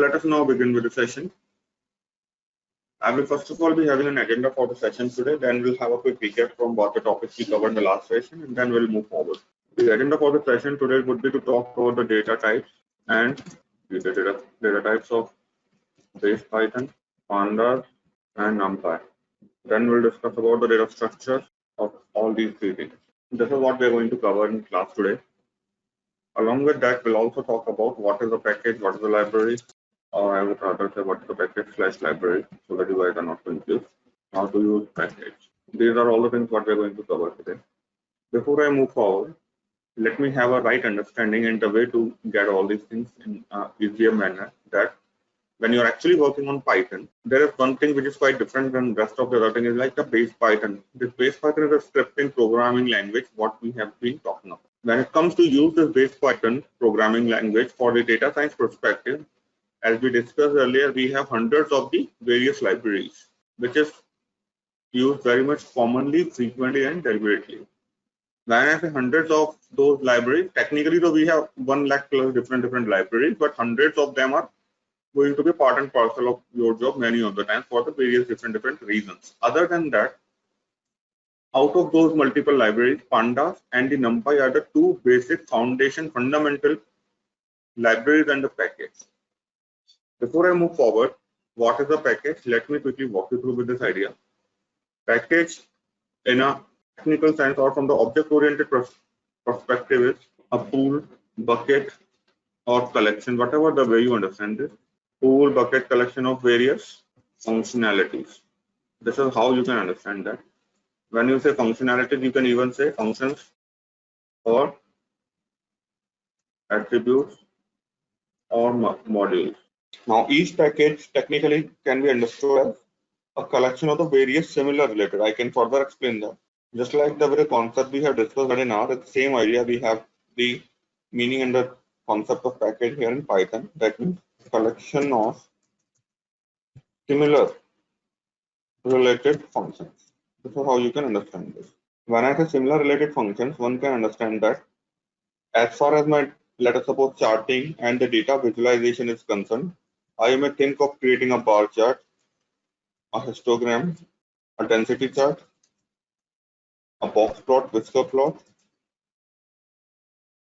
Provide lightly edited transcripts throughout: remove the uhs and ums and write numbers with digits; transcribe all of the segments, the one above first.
let us now begin with the session. I will first of all be having an agenda for the session today, then we'll have a quick recap from what the topics we covered in the last session, and then we'll move forward. The agenda for the session today would be to talk about the data types and the data types of base Python, pandas, and NumPy. Then we'll discuss about the data structure of all these three things. This is what we're going to cover in class today. Along with that, we'll also talk about what is a package, what is a library, or I would rather say what is a package/library, so that you guys are not confused. How to use package. These are all the things what we're going to cover today. Before I move forward, let me have a right understanding and the way to get all these things in easier manner, that when you're actually working on Python, there is one thing which is quite different than the rest of the other thing is like the base Python. This base Python is a scripting programming language, what we have been talking about. When it comes to use this base Python programming language for the data science perspective, as we discussed earlier, we have hundreds of the various libraries, which is used very much commonly, frequently, and deliberately. When I say hundreds of those libraries, technically though we have 1 lakh plus different libraries, but hundreds of them are going to be part and parcel of your job many of the times for the various different reasons. Other than that, out of those multiple libraries, pandas and the NumPy are the two basic foundation fundamental libraries and the package. Before I move forward, what is a package? Let me quickly walk you through with this idea. Package in a technical sense or from the object-oriented perspective is a pool, bucket, or collection, whatever the way you understand this. Pool, bucket, collection of various functionalities. This is how you can understand that. When you say functionalities, you can even say functions or attributes or modules. Now, each package technically can be understood as a collection of the various similar related. I can further explain that. Just like the very concept we have discussed right now, it's the same idea. We have the meaning and the concept of package here in Python. That means collection of similar related functions. This is how you can understand this. When I say similar related functions, one can understand that as far as my, let us suppose, charting and the data visualization is concerned, I may think of creating a bar chart, a histogram, a density chart, a box plot, whisker plot,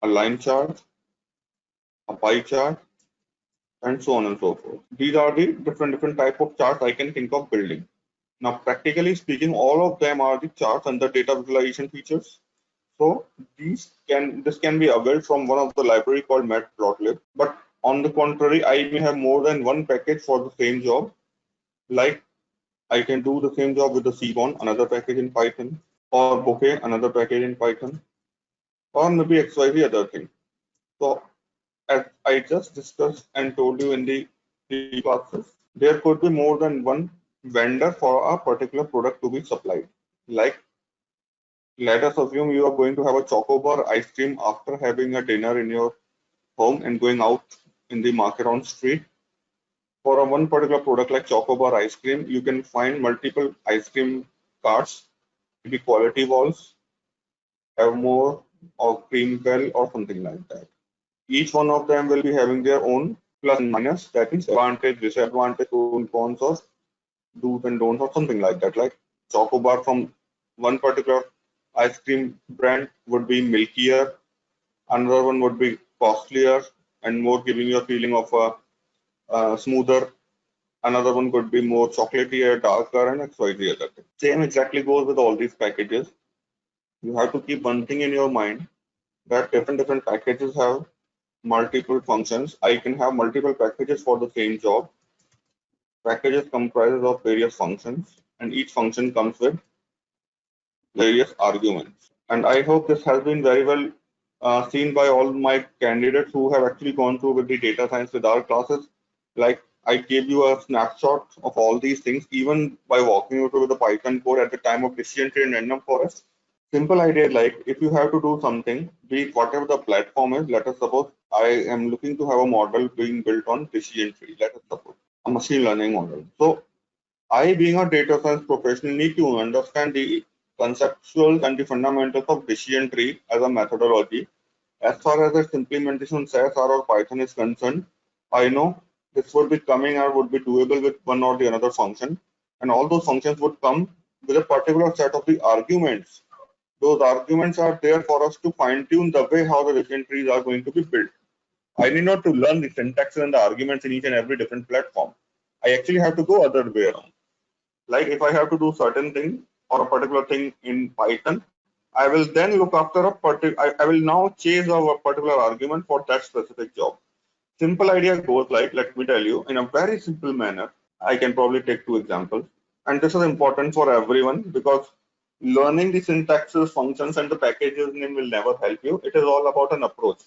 a line chart, a pie chart, and so on and so forth. These are the different type of charts I can think of building. Now, practically speaking, all of them are the charts and the data visualization features. So this can be availed from one of the library called matplotlib. But on the contrary, I may have more than one package for the same job. Like I can do the same job with the Seaborn, another package in Python, or Bouquet, another package in Python, or maybe XYZ other thing. So as I just discussed and told you in the classes, there could be more than one vendor for a particular product to be supplied. Like, let us assume you are going to have a chocobar ice cream after having a dinner in your home and going out in the market on street. For a one particular product like chocobar ice cream, you can find multiple ice cream carts, maybe quality walls, have more or cream bell or something like that. Each one of them will be having their own plus and minus, that means advantage, disadvantage, pros and cons, or do's and don'ts, or something like that. Like chocobar from one particular ice cream brand would be milkier, another one would be costlier and more giving you a feeling of a smoother, another one could be more chocolatier, darker, and XYZ other thing. Same exactly goes with all these packages. You have to keep one thing in your mind, that different packages have multiple functions. I can have multiple packages for the same job. Packages comprises of various functions, and each function comes with various arguments. And I hope this has been very well seen by all my candidates who have actually gone through with the data science with our classes. Like I gave you a snapshot of all these things, even by walking you through the Python code at the time of decision tree and random forest. Simple idea, like if you have to do something, be it whatever the platform is, let us suppose I am looking to have a model being built on decision tree, let us suppose a machine learning model. So I, being a data science professional, need to understand the conceptual and the fundamentals of decision tree as a methodology. As far as its implementation in SAS or Python is concerned, I know this would be coming or would be doable with one or the another function. And all those functions would come with a particular set of the arguments. Those arguments are there for us to fine tune the way how the decision trees are going to be built. I need not to learn the syntax and the arguments in each and every different platform. I actually have to go other way around. Like if I have to do certain thing or a particular thing in Python, I will then look after a particular, I will now chase a particular argument for that specific job. Simple idea goes like, let me tell you, in a very simple manner, I can probably take two examples. And this is important for everyone because learning the syntaxes, functions, and the packages name will never help you. It is all about an approach.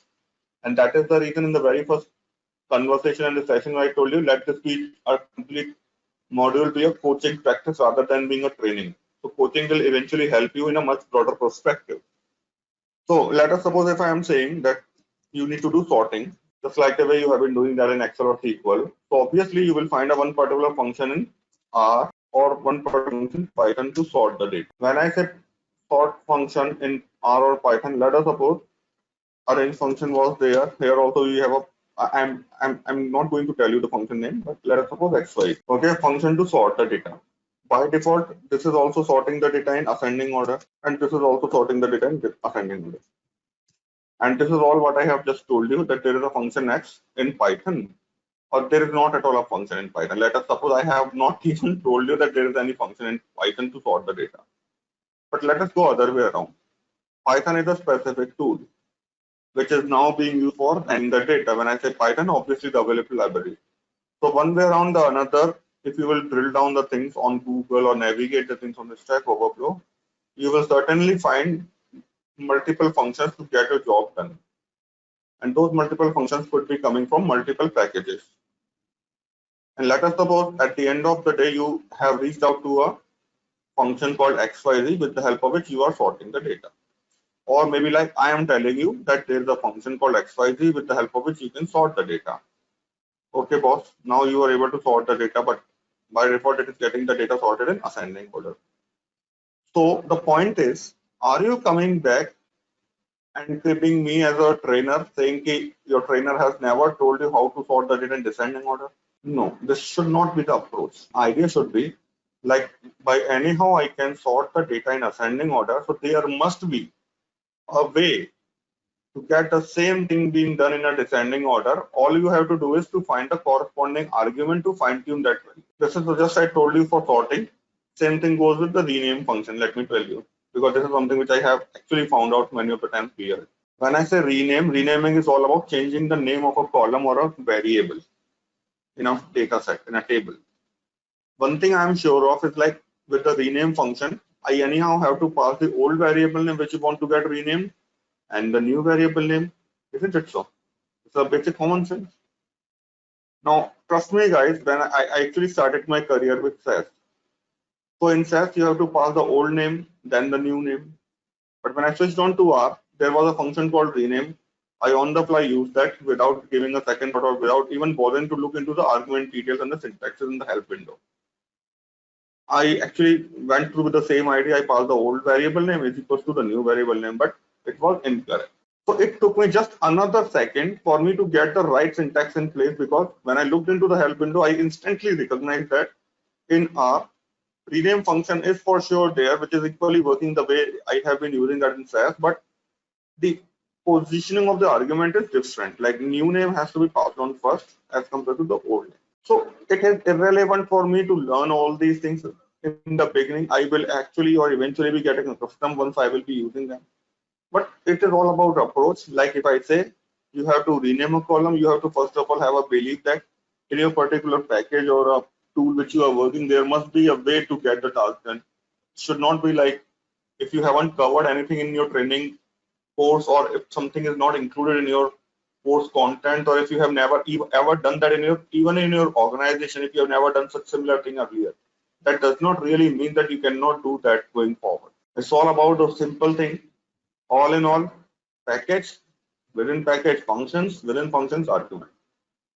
And that is the reason in the very first conversation and the session I told you, let this be a complete module be a coaching practice rather than being a training. So coaching will eventually help you in a much broader perspective. So let us suppose if I am saying that you need to do sorting, just like the way you have been doing that in Excel or SQL. So obviously you will find a one particular function in R or one particular function in Python to sort the data. When I say sort function in R or Python, let us suppose arrange function was there. Here also you have a I'm not going to tell you the function name, but let us suppose xy. Okay, function to sort the data. By default, this is also sorting the data in ascending order, and this is also sorting the data in ascending order. And this is all what I have just told you, that there is a function x in Python, or there is not at all a function in Python. Let us suppose I have not even told you that there is any function in Python to sort the data. But let us go other way around. Python is a specific tool which is now being used for and the data. When I say Python, obviously the available library. So one way around the another, if you will drill down the things on Google or navigate the things on the Stack Overflow, you will certainly find multiple functions to get your job done. And those multiple functions could be coming from multiple packages. And let us suppose at the end of the day, you have reached out to a function called XYZ with the help of which you are sorting the data. Or maybe like I am telling you that there is a function called XYZ with the help of which you can sort the data. Okay, boss, now you are able to sort the data, but by default, it is getting the data sorted in ascending order. So the point is, are you coming back and cribbing me as a trainer saying that your trainer has never told you how to sort the data in descending order? No, this should not be the approach. Idea should be like by anyhow I can sort the data in ascending order. So there must be a way to get the same thing being done in a descending order. All you have to do is to find the corresponding argument to fine tune that value. This is just I told you for sorting. Same thing goes with the rename function, let me tell you, because this is something which I have actually found out many of the times here. When I say rename, renaming is all about changing the name of a column or a variable in a data set, in a table. One thing I'm sure of is like with the rename function, I anyhow have to pass the old variable name which you want to get renamed and the new variable name, isn't it so? It's a basic common sense. Now, trust me guys, when I actually started my career with SAS. So in SAS, you have to pass the old name, then the new name. But when I switched on to R, there was a function called rename. I on the fly used that without giving a second thought or without even bothering to look into the argument details and the syntaxes in the help window. I actually went through with the same idea. I passed the old variable name is equals to the new variable name, but it was incorrect. So it took me just another second for me to get the right syntax in place, because when I looked into the help window, I instantly recognized that in R, rename function is for sure there, which is equally working the way I have been using that in SAS, but the positioning of the argument is different. Like new name has to be passed on first as compared to the old name. So it is irrelevant for me to learn all these things in the beginning. I will actually or eventually be getting accustomed once I will be using them. But it is all about approach. Like if I say you have to rename a column, you have to first of all have a belief that in your particular package or a tool which you are working, there must be a way to get the task done. It should not be like if you haven't covered anything in your training course, or if something is not included in your course content, or if you have never ever done that in your even in your organization, if you have never done such similar thing earlier, that does not really mean that you cannot do that going forward. It's all about those simple things. All in all, package, within package functions, within functions argument.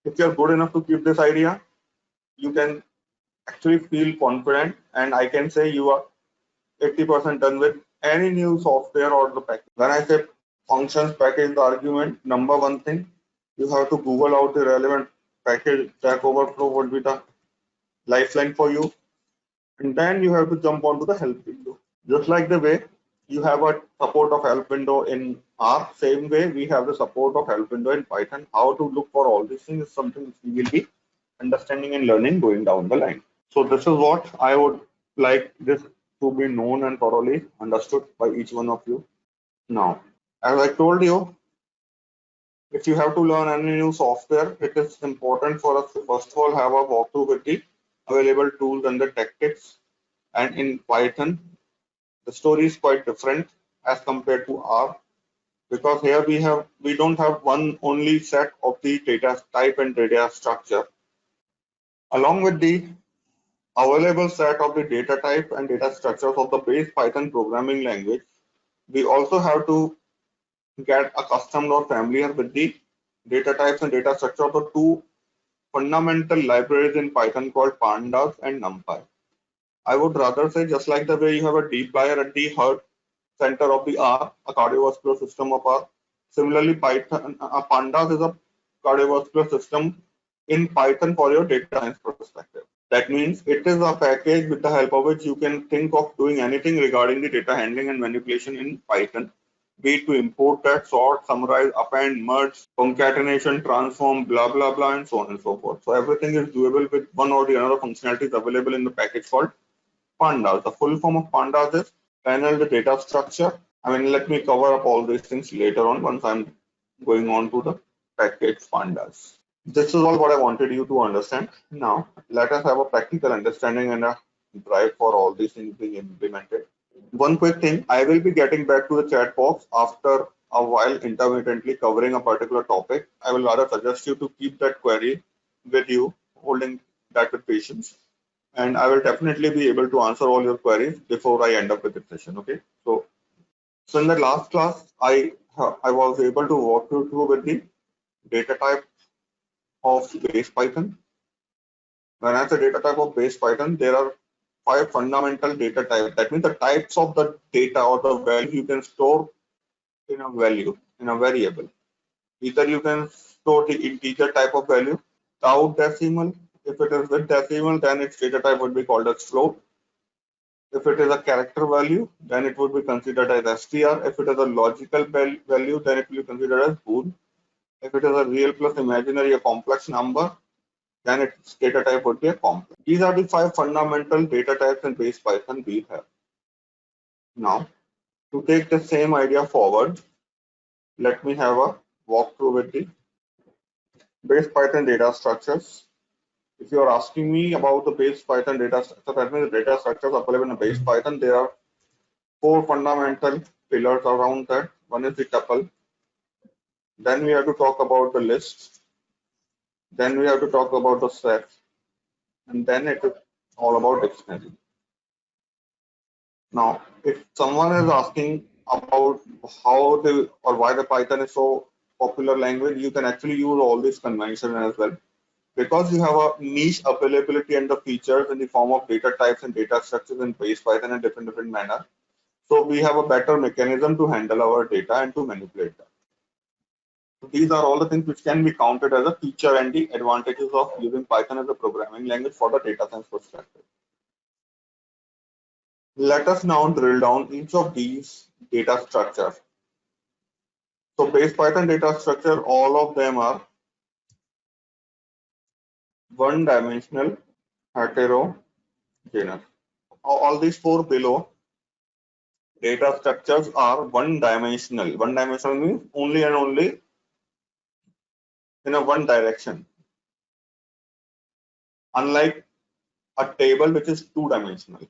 If you're good enough to keep this idea, you can actually feel confident, and I can say you are 80% done with any new software or the package. When I say functions, package, the argument, number one thing, you have to Google out the relevant package Stack Overflow would be the lifeline for you. And then you have to jump onto the help window. Just like the way you have a support of help window in R, same way we have the support of help window in Python. How to look for all these things is something which we will be understanding and learning going down the line. So this is what I would like this to be known and thoroughly understood by each one of you. Now, as I told you, if you have to learn any new software, it is important for us to first of all have a walkthrough with the available tools and the tactics. And in Python, the story is quite different as compared to R, because here we don't have one only set of the data type and data structure. Along with the available set of the data type and data structures of the base Python programming language, we also have to get accustomed or familiar with the data types and data structure of the two fundamental libraries in Python called Pandas and NumPy. I would rather say, just like the way you have a dplyr at the heart center of the R, a cardiovascular system of R. Similarly, Python Pandas is a cardiovascular system in Python for your data science perspective. That means it is a package with the help of which you can think of doing anything regarding the data handling and manipulation in Python, be it to import that, sort, summarize, append, merge, concatenation, transform, blah, blah, blah, and so on and so forth. So everything is doable with one or the other functionalities available in the package called Pandas. The full form of Pandas is panel the data structure. I mean, let me cover up all these things later on once I'm going on to the package Pandas. This is all what I wanted you to understand. Now, let us have a practical understanding and a drive for all these things being implemented. One quick thing, I will be getting back to the chat box after a while intermittently covering a particular topic. I will rather suggest you to keep that query with you, holding that with patience. And I will definitely be able to answer all your queries before I end up with the session. Okay. So in the last class, I was able to walk you through with the data type of base Python. When I say data type of base Python, there are 5 fundamental data types. That means the types of the data or the value you can store in a value, in a variable. Either you can store the integer type of value without decimal. If it is with decimal, then its data type would be called as float. If it is a character value, then it would be considered as str. If it is a logical value, then it will be considered as bool. If it is a real plus imaginary, a complex number, then its data type would be a complex. These are the 5 fundamental data types in base Python we have. Now, to take the same idea forward, let me have a walkthrough with the base Python data structures. If you are asking me about the base Python data structure, that means the data structures available in the base Python, there are 4 fundamental pillars around that. One is the tuple. Then we have to talk about the list. Then we have to talk about the set. And then it is all about dictionary. Now, if someone is asking about how the or why the Python is so popular language, you can actually use all these conventions as well. Because you have a niche availability and the features in the form of data types and data structures in base Python in different manner. So we have a better mechanism to handle our data and to manipulate that. So these are all the things which can be counted as a feature and the advantages of using Python as a programming language for the data science perspective. Let us now drill down each of these data structures. So base Python data structure, all of them are one-dimensional heterogeneous. All these 4 below data structures are one-dimensional. One-dimensional means only and only in a one direction. Unlike a table which is 2-dimensional.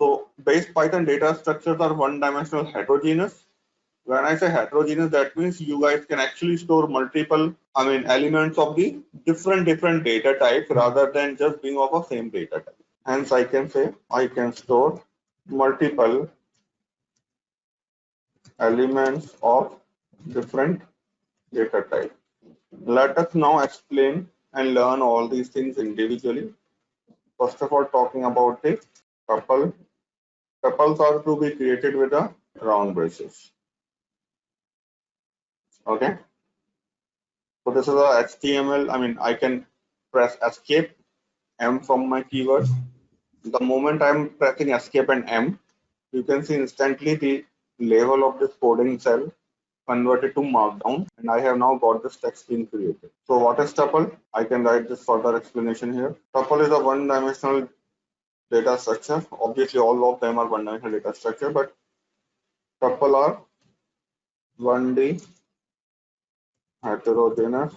So base Python data structures are one-dimensional heterogeneous. When I say heterogeneous, that means you guys can actually store multiple, elements of the different data types rather than just being of a same data type. Hence, I can say I can store multiple elements of different data type. Let us now explain and learn all these things individually. First of all, talking about the tuple. Tuples are to be created with a round braces. Okay. So this is a HTML. I mean, I can press escape M from my keyword. The moment I'm pressing escape and M, you can see instantly the level of this coding cell converted to markdown, and I have now got this text being created. So what is tuple? I can write this further explanation here. Tuple is a one-dimensional data structure. Obviously, all of them are one-dimensional data structure, but tuple are 1D heterogeneous,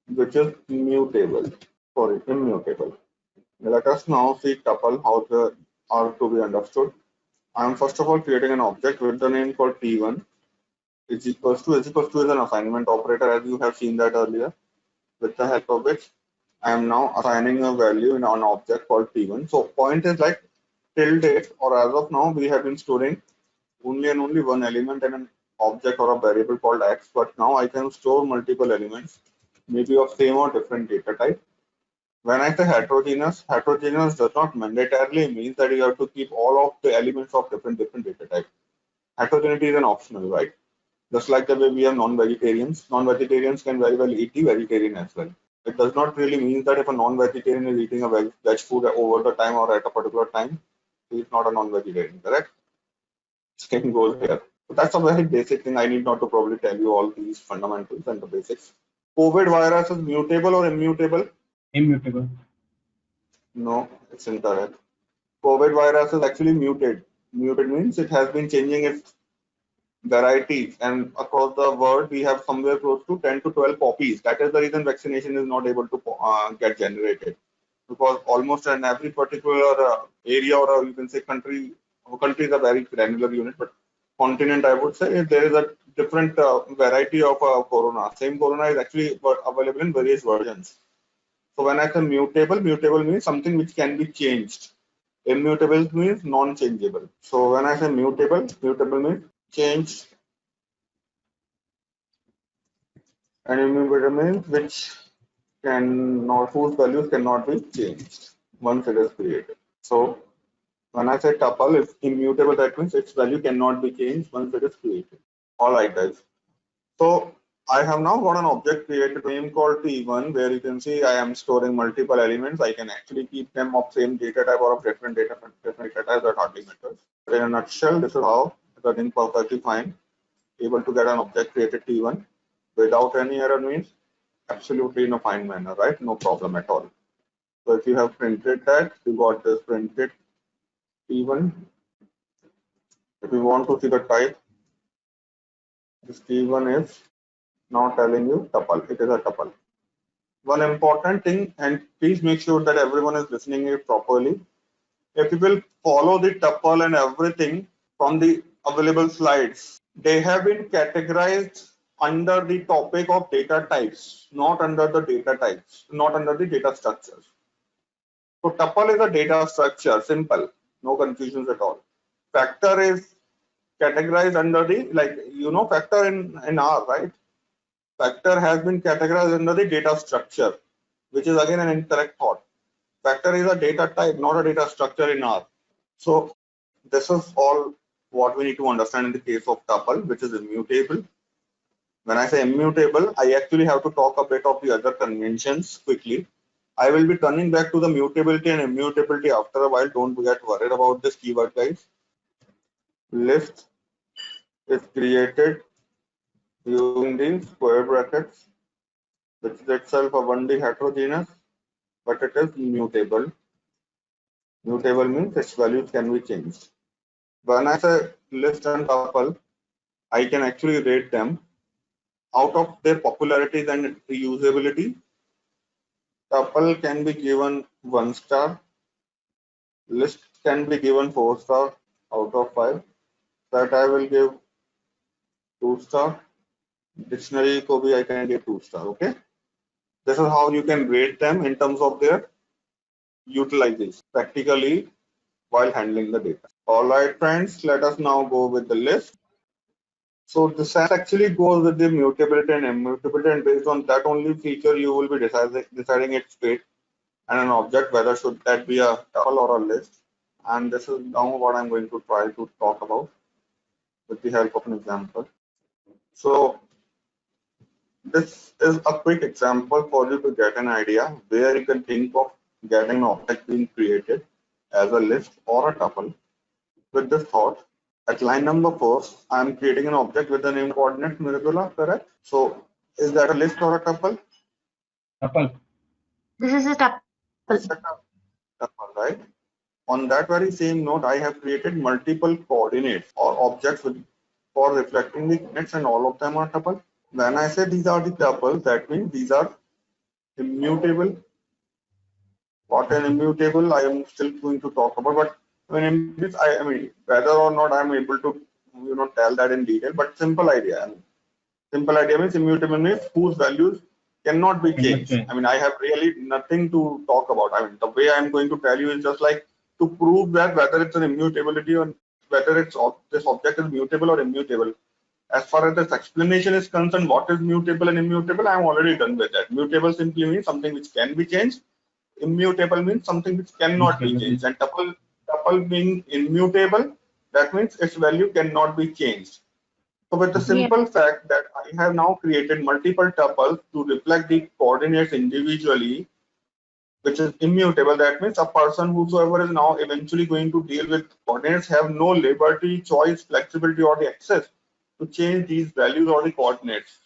which is mutable. Sorry, immutable. Let us now see tuple, how they are to be understood. I am first of all creating an object with the name called T1 is equals to is an assignment operator, as you have seen that earlier, with the help of which I am now assigning a value in an object called T1. So point is like till date or as of now, we have been storing only and only one element in an object or a variable called X, but now I can store multiple elements, maybe of same or different data type. When I say heterogeneous does not mandatorily means that you have to keep all of the elements of different data type. Heterogeneity is an optional, right? Just like the way we have non-vegetarians. Non-vegetarians can very well eat the vegetarian as well. It does not really mean that if a non-vegetarian is eating a veg food over the time or at a particular time, he is not a non-vegetarian, correct? Same goes here. So that's a very basic thing. I need not to probably tell you all these fundamentals and the basics. COVID virus is mutable or immutable? Immutable. No, it's incorrect. COVID virus is actually muted. Muted means it has been changing its varieties, and across the world we have somewhere close to 10 to 12 copies. That is the reason vaccination is not able to get generated, because almost in every particular area or you can say country is a very granular unit, but continent I would say there is a different variety of corona. Same corona is actually available in various versions. So when I say mutable means something which can be changed. Immutable means non-changeable. So when I say mutable means changed, and immutable means which cannot, whose values cannot be changed once it is created. So when I say tuple, it's immutable. That means its value cannot be changed once it is created. All right, guys. So I have now got an object created name called T1, where you can see I am storing multiple elements. I can actually keep them of same data type or of different data types that hardly matters. But in a nutshell, this is how running perfectly fine, able to get an object created T1 without any error means absolutely in a fine manner, right? No problem at all. So if you have printed that, you got this printed T1. If you want to see the type, this T1 is now telling you tuple. It is a tuple. One important thing, and please make sure that everyone is listening it properly. If you will follow the tuple and everything from the available slides, they have been categorized under the topic of data types, not under the data types, not under the data structures. So tuple is a data structure, simple, no confusions at all. Factor is categorized under the, like, factor in R, right? Factor has been categorized under the data structure, which is again an incorrect thought. Factor is a data type, not a data structure in R. So this is all what we need to understand in the case of tuple, which is immutable. When I say immutable, I actually have to talk a bit of the other conventions quickly. I will be turning back to the mutability and immutability after a while. Don't get worried about this keyword, guys. List is created using the square brackets, which is itself a 1D heterogeneous, but it is mutable. Mutable means its values can be changed. When I say list and tuple, I can actually rate them out of their popularities and reusability. Tuple can be given 1 star. List can be given 4 star out of 5. That I will give 2 star. Dictionary ko bhi I can give 2 star. Okay. This is how you can rate them in terms of their utilization practically while handling the data. All right, friends, let us now go with the list. So this actually goes with the mutability and immutability, and based on that only feature, you will be deciding its fate and an object, whether should that be a tuple or a list. And this is now what I'm going to try to talk about with the help of an example. So this is a quick example for you to get an idea where you can think of getting an object being created as a list or a tuple. With this thought, at line number 4, I am creating an object with the name coordinate Mirabella, correct? So is that a list or a tuple? Tuple. This is a tuple. It's a tuple, right? On that very same note, I have created multiple coordinates or objects for reflecting the coordinates, and all of them are tuple. When I say these are the tuples, that means these are immutable. What an immutable, I am still going to talk about, but when I mean whether or not I am able to tell that in detail, but simple idea. I mean, simple idea means immutable means whose values cannot be changed. I mean, I have really nothing to talk about. I mean, the way I am going to tell you is just like to prove that whether it's an immutability or whether it's this object is mutable or immutable. As far as this explanation is concerned, what is mutable and immutable, I am already done with that. Mutable simply means something which can be changed. Immutable means something which cannot be changed. And tuple being immutable, that means its value cannot be changed. So with the simple fact that I have now created multiple tuples to reflect the coordinates individually, which is immutable, that means a person whosoever is now eventually going to deal with coordinates have no liberty, choice, flexibility, or the access to change these values or the coordinates.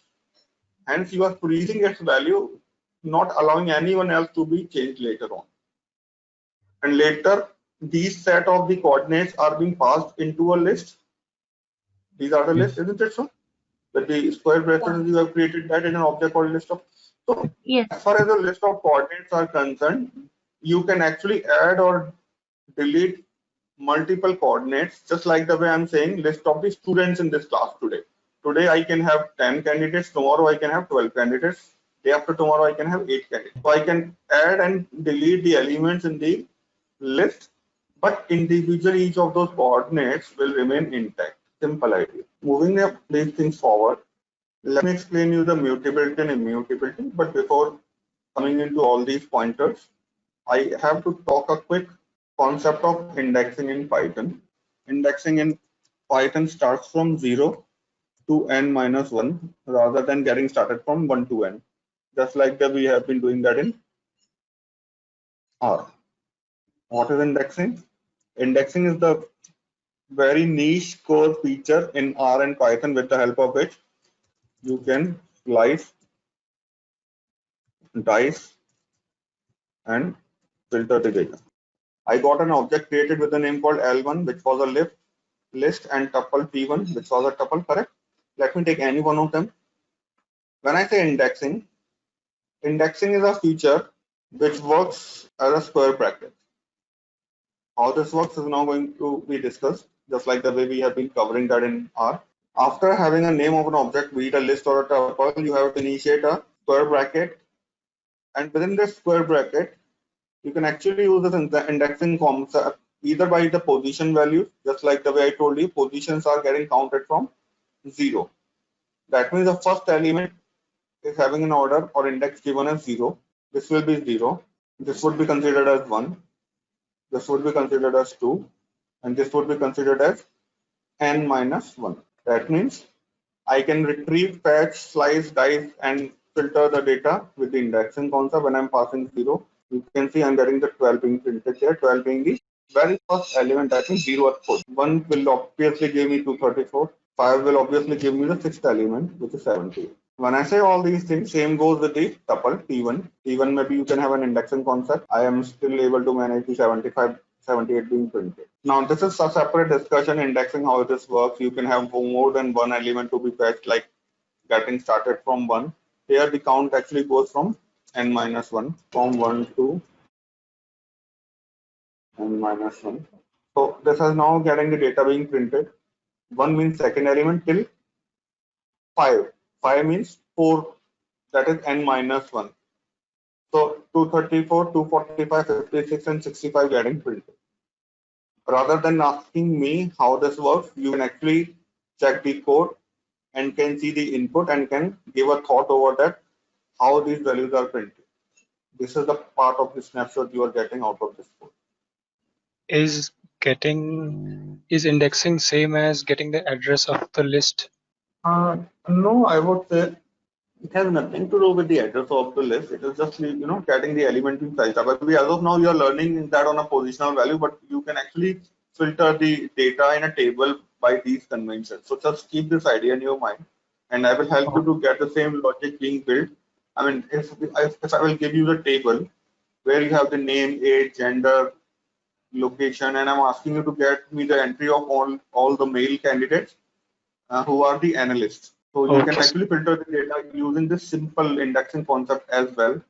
Hence, you are freezing its value, not allowing anyone else to be changed later on. And later, these set of the coordinates are being passed into a list. These are the lists, isn't it so? With the square brackets, you have created that in an object called list of. So, as far as the list of coordinates are concerned, you can actually add or delete multiple coordinates, just like the way I'm saying list of the students in this class today. Today I can have 10 candidates, tomorrow I can have 12 candidates, day after tomorrow I can have 8 candidates. So I can add and delete the elements in the list, but individually each of those coordinates will remain intact. Simple idea. Moving these things forward, let me explain you the mutability and immutability. But before coming into all these pointers, I have to talk a quick concept of indexing in Python. Indexing in Python starts from 0 to n minus 1 rather than getting started from 1 to n, just like that we have been doing that in R. What is indexing? Indexing is the very niche core feature in R and Python with the help of which you can slice, dice, and filter the data. I got an object created with a name called L1, which was a list, and tuple P1, which was a tuple, correct? Let me take any one of them. When I say indexing, indexing is a feature which works as a square bracket. How this works is now going to be discussed, just like the way we have been covering that in R. After having a name of an object, be it a list or a tuple, you have to initiate a square bracket, and within this square bracket, you can actually use this indexing concept either by the position values, just like the way I told you, positions are getting counted from 0. That means the first element is having an order or index given as 0. This will be 0. This would be considered as 1. This would be considered as 2. And this would be considered as n minus 1. That means I can retrieve, fetch, slice, dice, and filter the data with the indexing concept when I'm passing 0. You can see I'm getting the 12 being printed here, 12 being the very first element, that means 0th put. 1 will obviously give me 234. 5 will obviously give me the 6th element, which is 70. When I say all these things, same goes with the tuple T1. T1 maybe you can have an indexing concept. I am still able to manage the 75, 78 being printed. Now this is a separate discussion, indexing, how this works. You can have more than one element to be fetched, like getting started from 1. Here the count actually goes from n minus 1, from 1 to n minus 1. So this is now getting the data being printed. 1 means second element till 5. 5 means 4, that is n minus 1. So 234, 245, 56, and 65 getting printed. Rather than asking me how this works, you can actually check the code and can see the input and can give a thought over that, how these values are printed. This is the part of the snapshot you are getting out of this code. Is indexing same as getting the address of the list? No, I would say It has nothing to do with the address of the list. It is just getting the element inside. But as of now, you are learning that on a positional value, but you can actually filter the data in a table by these conventions. So just keep this idea in your mind, and I will help you to get the same logic being built. I mean, if I will give you the table where you have the name, age, gender, location, and I'm asking you to get me the entry of all the male candidates who are the analysts. So you can Okay. actually filter the data using this simple indexing concept as well,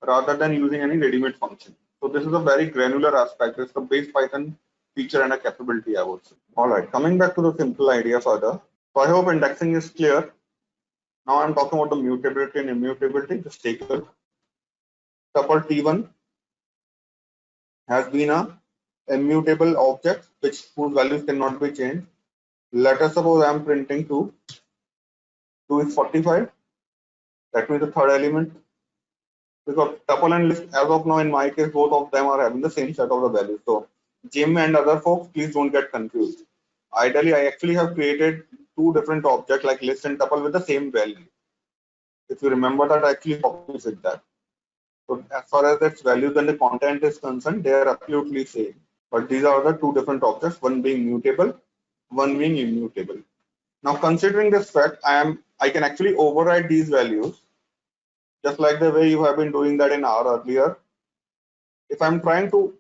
rather than using any ready-made function. So this is a very granular aspect. It's the base Python feature and a capability, I would say. All right, coming back to the simple idea further. So I hope indexing is clear. Now I'm talking about the mutability and immutability. Just take a look. Tuple T1 has been a immutable object whose values cannot be changed. Let us suppose I'm printing 2. 2 is 45. That means the third element. Because tuple and list, as of now, in my case, both of them are having the same set of the values. So Jim and other folks, please don't get confused. Ideally, I actually have created 2 different objects like list and tuple with the same value. If you remember that, I actually opposite that. So as far as its values and the content is concerned, they are absolutely same. But these are the 2 different objects, one being mutable, one being immutable. Now, considering this fact, I can actually override these values just like the way you have been doing that in R earlier. If I'm trying to,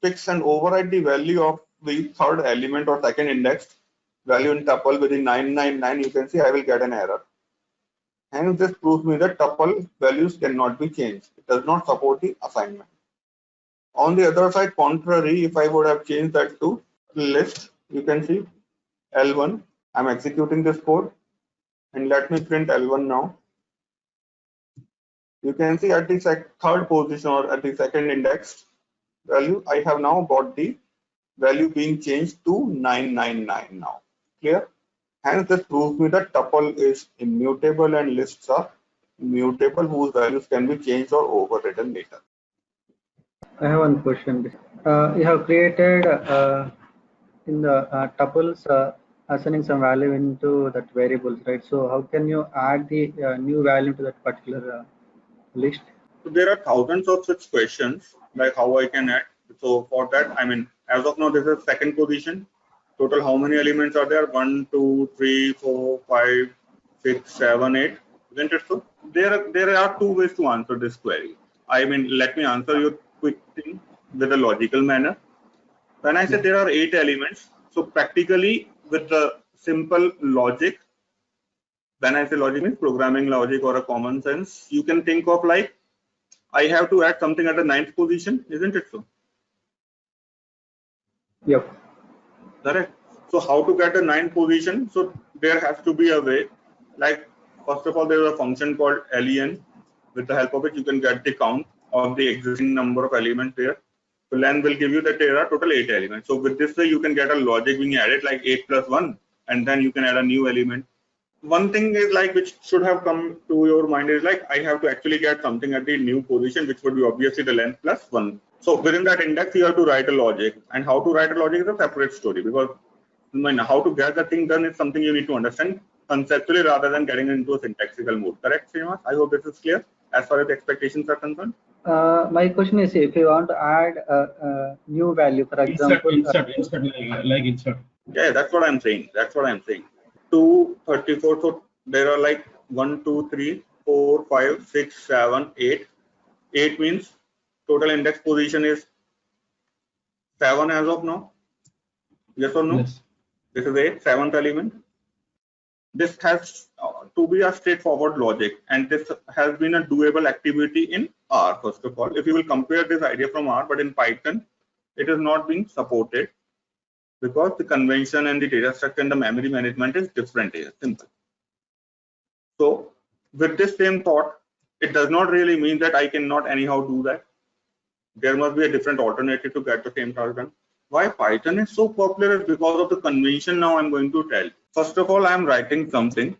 fix and override the value of the third element or second index value in tuple within 999, you can see I will get an error. And this proves me that tuple values cannot be changed. It does not support the assignment. On the other side, contrary, if I would have changed that to list, you can see L1. I'm executing this code and let me print L1 now. You can see at the third position or at the second index value, I have now got the value being changed to 999 now. Clear? Hence, this proves me that tuple is immutable and lists are mutable, whose values can be changed or overridden later. I have one question. You have created in the tuples assigning some value into that variables, right? So how can you add the new value to that particular list? So there are thousands of such questions, like how I can add. So for that, I mean, as of now, this is second position. Total, how many elements are there? 1, 2, 3, 4, 5, 6, 7, 8. Isn't it so? There are 2 ways to answer this query. I mean, let me answer your quick thing with a logical manner. When I said there are 8 elements, so practically with the simple logic, when I say logic means programming logic or a common sense, you can think of like, I have to add something at the 9th position, isn't it so? Yep. Correct. So how to get the 9th position? So there has to be a way, like first of all, there is a function called len, with the help of it you can get the count of the existing number of elements there. So len will give you that there are total 8 elements. So with this way you can get a logic being added like 8 plus 1, and then you can add a new element. One thing is like which should have come to your mind is like I have to actually get something at the new position, which would be obviously the length plus 1. So within that index you have to write a logic, and how to write a logic is a separate story, because how to get the thing done is something you need to understand conceptually rather than getting into a syntactical mode. Correct, Srinivas? I hope this is clear as far as the expectations are concerned. My question is, if you want to add a new value, for example, Insert like insert. Yeah, that's what I'm saying. 234. So there are like 1, 2, 3, 4, 5, 6, 7, 8. 8 means total index position is 7 as of now. Yes or no? Yes. This is a 7th element. This has to be a straightforward logic, and this has been a doable activity in R. First of all, if you will compare this idea from R, but in Python, it is not being supported because the convention and the data structure and the memory management is different here. Simple. So with this same thought, it does not really mean that I cannot anyhow do that. There must be a different alternative to get the same task done. Why Python is so popular is because of the convention. Now I'm going to tell. First of all, I'm writing something,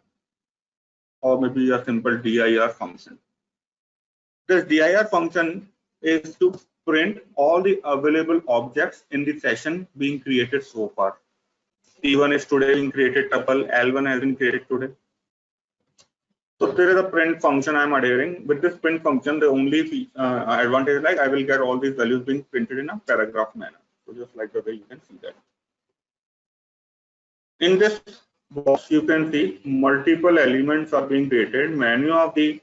or maybe a simple dir function. This dir function is to print all the available objects in the session being created so far. T1 is today being created tuple, L1 has been created today. So there is a print function I am adhering. With this print function, the only advantage is like I will get all these values being printed in a paragraph manner. So just like the way you can see that. In this box, you can see multiple elements are being created. Many of the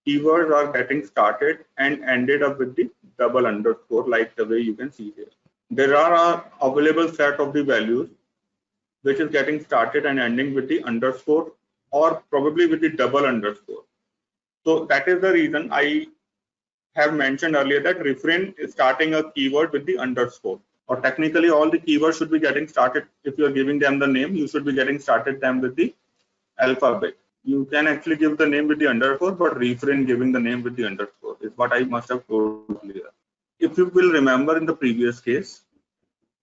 keywords are getting started and ended up with the double underscore, like the way you can see here. There are available set of the values which is getting started and ending with the underscore or probably with the double underscore. So that is the reason I have mentioned earlier that refrain is starting a keyword with the underscore, or technically all the keywords should be getting started. If you are giving them the name, you should be getting started them with the alphabet. You can actually give the name with the underscore, but refrain giving the name with the underscore is what I must have told earlier. If you will remember in the previous case,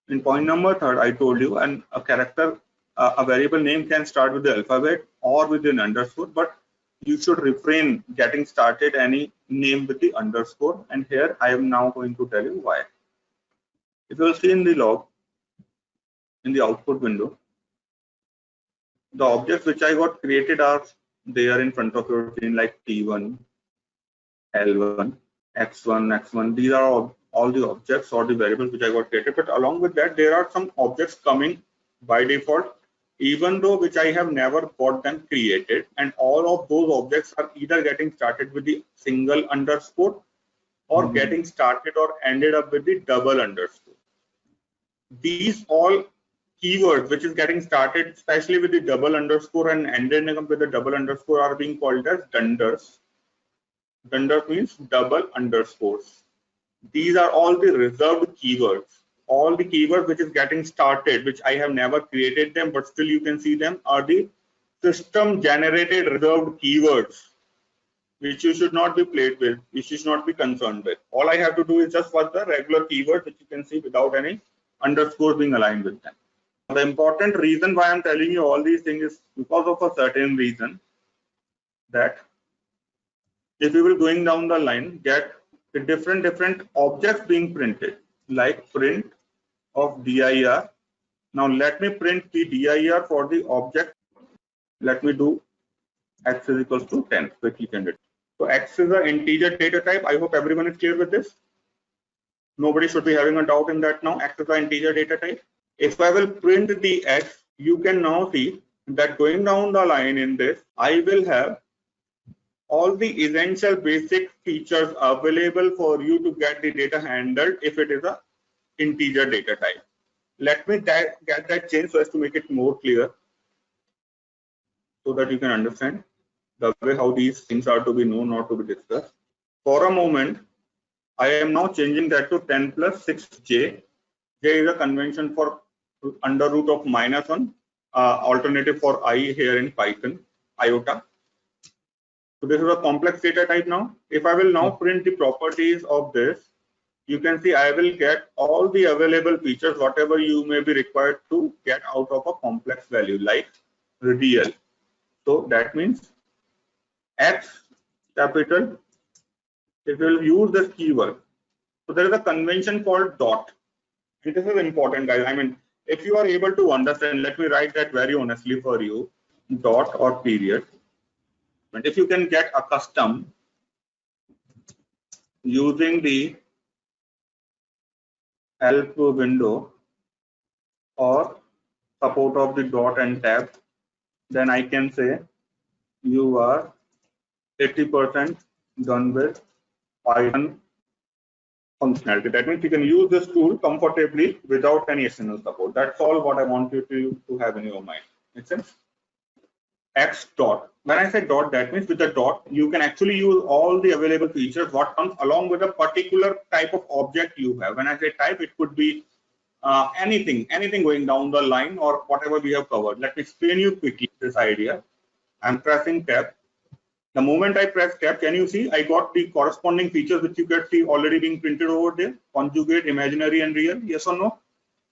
in point number 3, I told you and a character, a variable name can start with the alphabet or with an underscore, but you should refrain getting started any name with the underscore. And here I am now going to tell you why. If you will see in the log, in the output window, the objects which I got created are there in front of your screen, like T1, L1, X1, X1. These are all the objects or the variables which I got created. But along with that, there are some objects coming by default, even though which I have never got them created. And all of those objects are either getting started with the single underscore or getting started or ended up with the double underscore. These all keywords which is getting started, especially with the double underscore and ending up with the double underscore, are being called as dunders. Dunder means double underscores. These are all the reserved keywords. All the keywords which is getting started, which I have never created them, but still you can see them, are the system generated reserved keywords, which you should not be played with, which you should not be concerned with. All I have to do is just watch the regular keywords, which you can see without any underscores being aligned with them. The important reason why I'm telling you all these things is because of a certain reason, that if you will going down the line, get the different objects being printed, like print of dir. Now let me print the dir for the object. Let me do x is equals to 10. Quickly can do it. So x is an integer data type. I hope everyone is clear with this. Nobody should be having a doubt in that now. X is an integer data type. If I will print the x, you can now see that going down the line in this, I will have all the essential basic features available for you to get the data handled if it is a integer data type. Let me get that changed so as to make it more clear, so that you can understand the way how these things are to be known, not to be discussed. For a moment, I am now changing that to 10 plus 6j. J is a convention for under root of -1, alternative for I here in Python, iota. So this is a complex data type now. If I will now print the properties of this, you can see I will get all the available features, whatever you may be required to get out of a complex value, like real. So that means X capital, it will use this keyword. So there is a convention called dot. And this is important, guys. I mean, if you are able to understand, let me write that very honestly for you, dot or period. But if you can get accustomed using the help window or support of the dot and tab, then I can say you are 80% done with Python functionality. That means you can use this tool comfortably without any external support. That's all what I want you to have in your mind. Make sense? X dot. When I say dot, that means with the dot, you can actually use all the available features what comes along with a particular type of object you have. When I say type, it could be anything going down the line or whatever we have covered. Let me explain you quickly this idea. I'm pressing tab. The moment I press tab, can you see I got the corresponding features which you can see already being printed over there? Conjugate, imaginary, and real. Yes or no?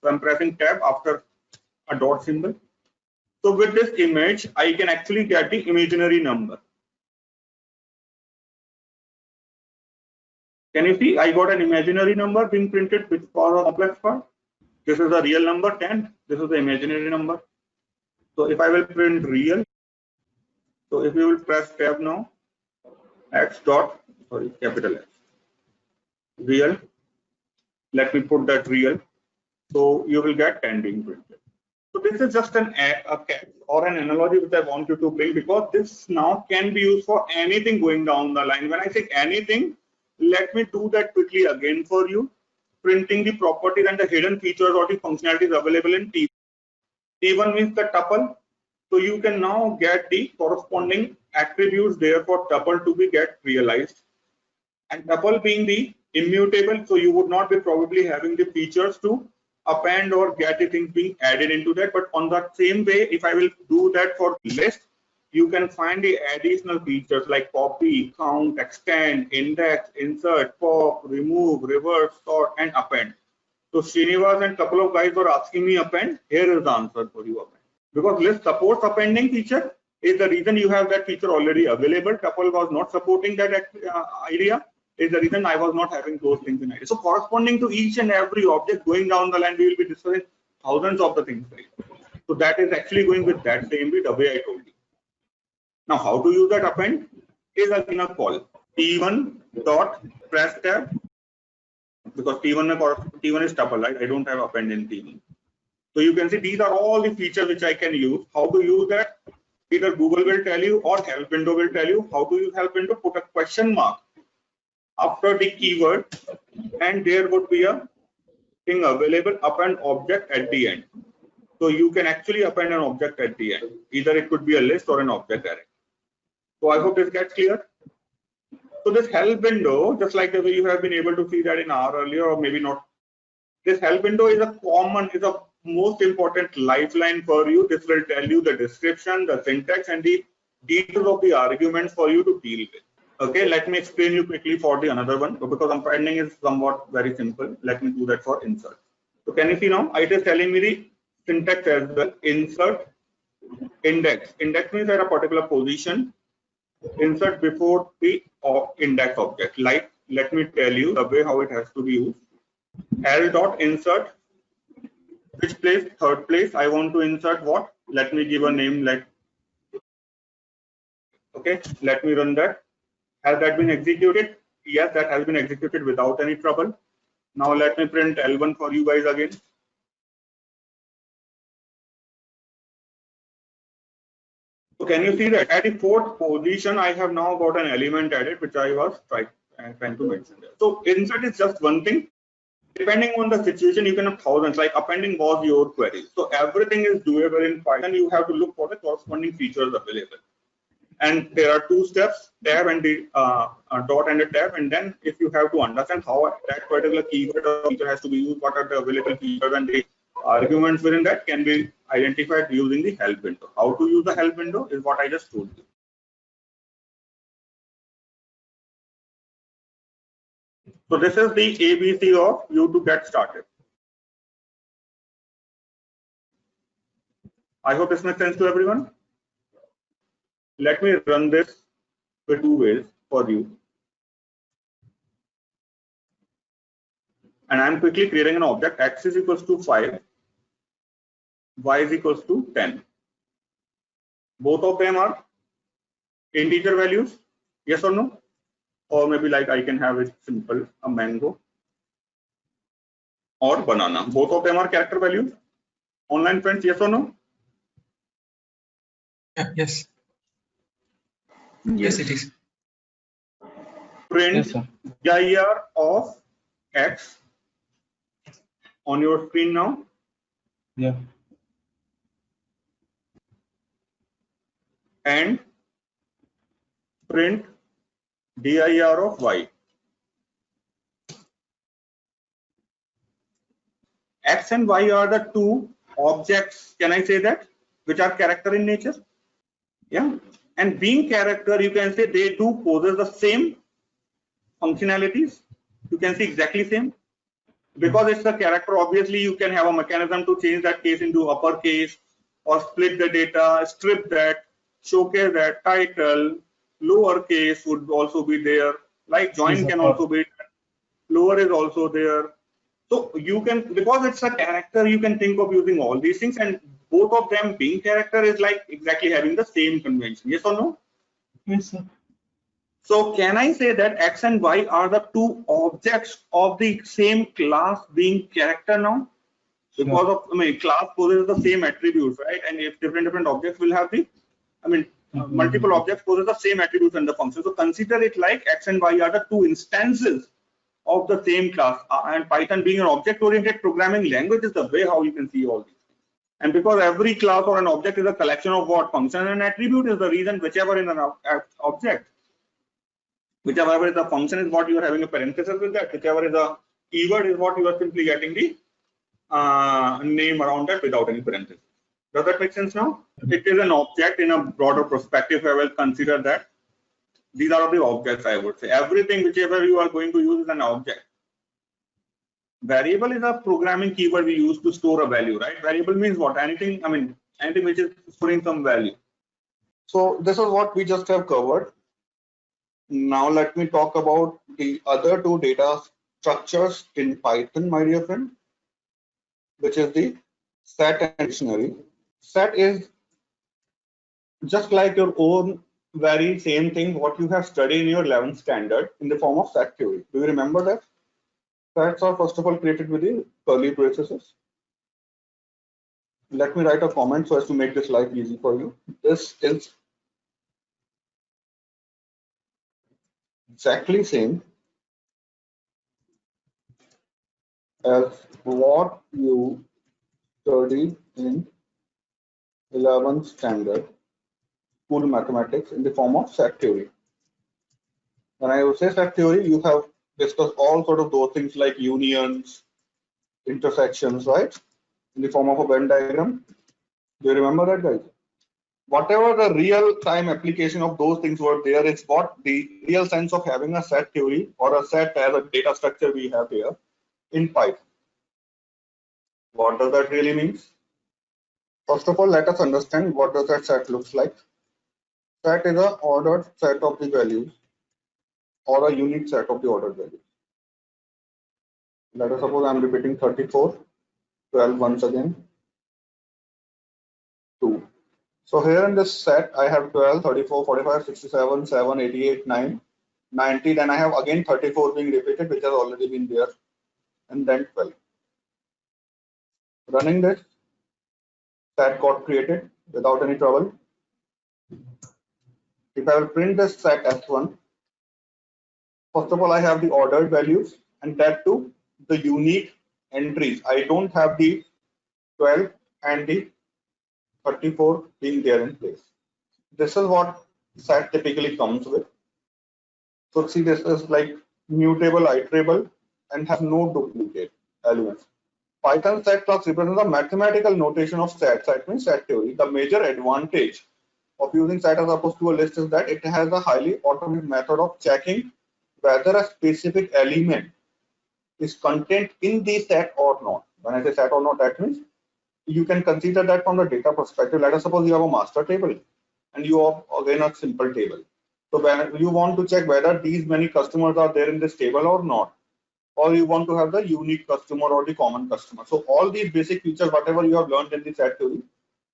So I'm pressing tab after a dot symbol. So with this image, I can actually get the imaginary number. Can you see? I got an imaginary number being printed with for a complex part. This is a real number 10. This is the imaginary number. So if I will print real, So if you will press tab now, x dot, sorry, capital X, real. Let me put that real. So you will get 10 being printed. So this is just a catch or an analogy which I want you to bring, because this now can be used for anything going down the line. When I say anything, let me do that quickly again for you. Printing the properties and the hidden features or the functionalities available in T1. T1 means the tuple. So you can now get the corresponding attributes there for tuple to be get realized. And tuple being the immutable, so you would not be probably having the features to append or get the things being added into that. But on that same way, if I will do that for list, you can find the additional features like copy, count, extend, index, insert, pop, remove, reverse, sort, and append. So Srinivas and couple of guys were asking me append. Here is the answer for you append. Because list supports appending feature is the reason you have that feature already available. Tuple was not supporting that idea. Is the reason I was not having those things in idea. So corresponding to each and every object going down the line, we will be discussing thousands of the things. Right? So that is actually going with that same way, the way I told you. Now, how to use that append is again a call. T1 dot press tab, because T1 is tuple, right? I don't have append in T1. So you can see these are all the features which I can use. How to use that? Either Google will tell you or help window will tell you how to use help window. Put a question mark after the keyword, and there would be a thing available, append object at the end. So you can actually append an object at the end. Either it could be a list or an object array. So I hope this gets clear. So this help window, just like the way you have been able to see that in R earlier, or maybe not, this help window is a most important lifeline for you. This will tell you the description, the syntax, and the details of the arguments for you to deal with. Okay, let me explain you quickly for the another one, because appending is somewhat very simple. Let me do that for insert. So can you see now? It is telling me the syntax as well. Insert, index. Index means at a particular position. Insert before the index object. Like, let me tell you the way how it has to be used. L dot insert. Which place? Third place. I want to insert what? Let me give a name like. Okay, let me run that. Has that been executed? Yes, that has been executed without any trouble. Now let me print L1 for you guys again. So can you see that at the fourth position, I have now got an element added, which I was trying to mention there. So insert is just one thing. Depending on the situation, you can have thousands. Like appending was your query. So everything is doable in Python. You have to look for the corresponding features available. And there are two steps, tab and the dot and a tab. And then if you have to understand how that particular keyword or feature has to be used, what are the available features and the arguments within that can be identified using the help window. How to use the help window is what I just told you. So this is the ABC of you to get started. I hope this makes sense to everyone. Let me run this with two ways for you. And I'm quickly creating an object. X is equals to 5, Y is equals to 10. Both of them are integer values, yes or no? Or maybe like I can have it simple, a mango or banana. Both of them are character values. Online friends, yes or no? Yes. Yes, it is. Print Yes, sir. dir of X on your screen now. Yeah. And print dir of Y. X and Y are the two objects, can I say that, which are character in nature? Yeah. And being character, you can say they do possess the same functionalities. You can see exactly same. Because it's a character, obviously you can have a mechanism to change that case into uppercase or split the data, strip that, showcase that, title, lowercase would also be there, like join can also be, lower is also there. So you can, because it's a character, you can think of using all these things, and both of them being character is like exactly having the same convention. Yes or no? Yes, sir. So can I say that X and Y are the two objects of the same class being character now? Because of, I mean, class possesses the same attributes, right? And if different objects will have the, I mean, multiple objects possess the same attributes in the function. So consider it like X and Y are the two instances of the same class. And Python being an object-oriented programming language is the way how you can see all these. And because every class or an object is a collection of what function and attribute is the reason whichever in an object, whichever is the function is what you are having a parenthesis with that, whichever is a keyword is what you are simply getting the name around that without any parenthesis. Does that make sense now? It is an object in a broader perspective. I will consider that. These are the objects, I would say. Everything whichever you are going to use is an object. Variable is a programming keyword we use to store a value, right? Variable means what? Anything, I mean, anything which is storing some value. So this is what we just have covered. Now let me talk about the other two data structures in Python, my dear friend, which is the set and dictionary. Set is just like your own very same thing what you have studied in your 11th standard in the form of set theory. Do you remember that? Sets are first of all created with the curly braces. Let me write a comment so as to make this life easy for you. This is exactly same as what you studied in 11th standard school mathematics in the form of set theory. When I say set theory, you have discussed all sort of those things like unions, intersections, right? In the form of a Venn diagram. Do you remember that, guys? Whatever the real time application of those things were there, it's what the real sense of having a set theory or a set as a data structure we have here in Python. What does that really mean? First of all, let us understand what does that set looks like. Set is an ordered set of the values or a unique set of the ordered values. Let us suppose I'm repeating 34, 12 once again, 2. So here in this set, I have 12, 34, 45, 67, 7, 88, 9, 90. Then I have again 34 being repeated, which has already been there, and then 12. Running this, set got created without any trouble. If I will print this set S1, first of all, I have the ordered values, and that too, the unique entries. I don't have the 12 and the 34 being there in place. This is what set typically comes with. So see, this is like mutable, iterable, and has no duplicate elements. Python set class represents a mathematical notation of set. Set means set theory. The major advantage of using set as opposed to a list is that it has a highly automated method of checking whether a specific element is contained in the set or not. When I say set or not, that means you can consider that from the data perspective. Let us suppose you have a master table and you have again a simple table. So when you want to check whether these many customers are there in this table or not, or you want to have the unique customer or the common customer. So all these basic features, whatever you have learned in the set theory,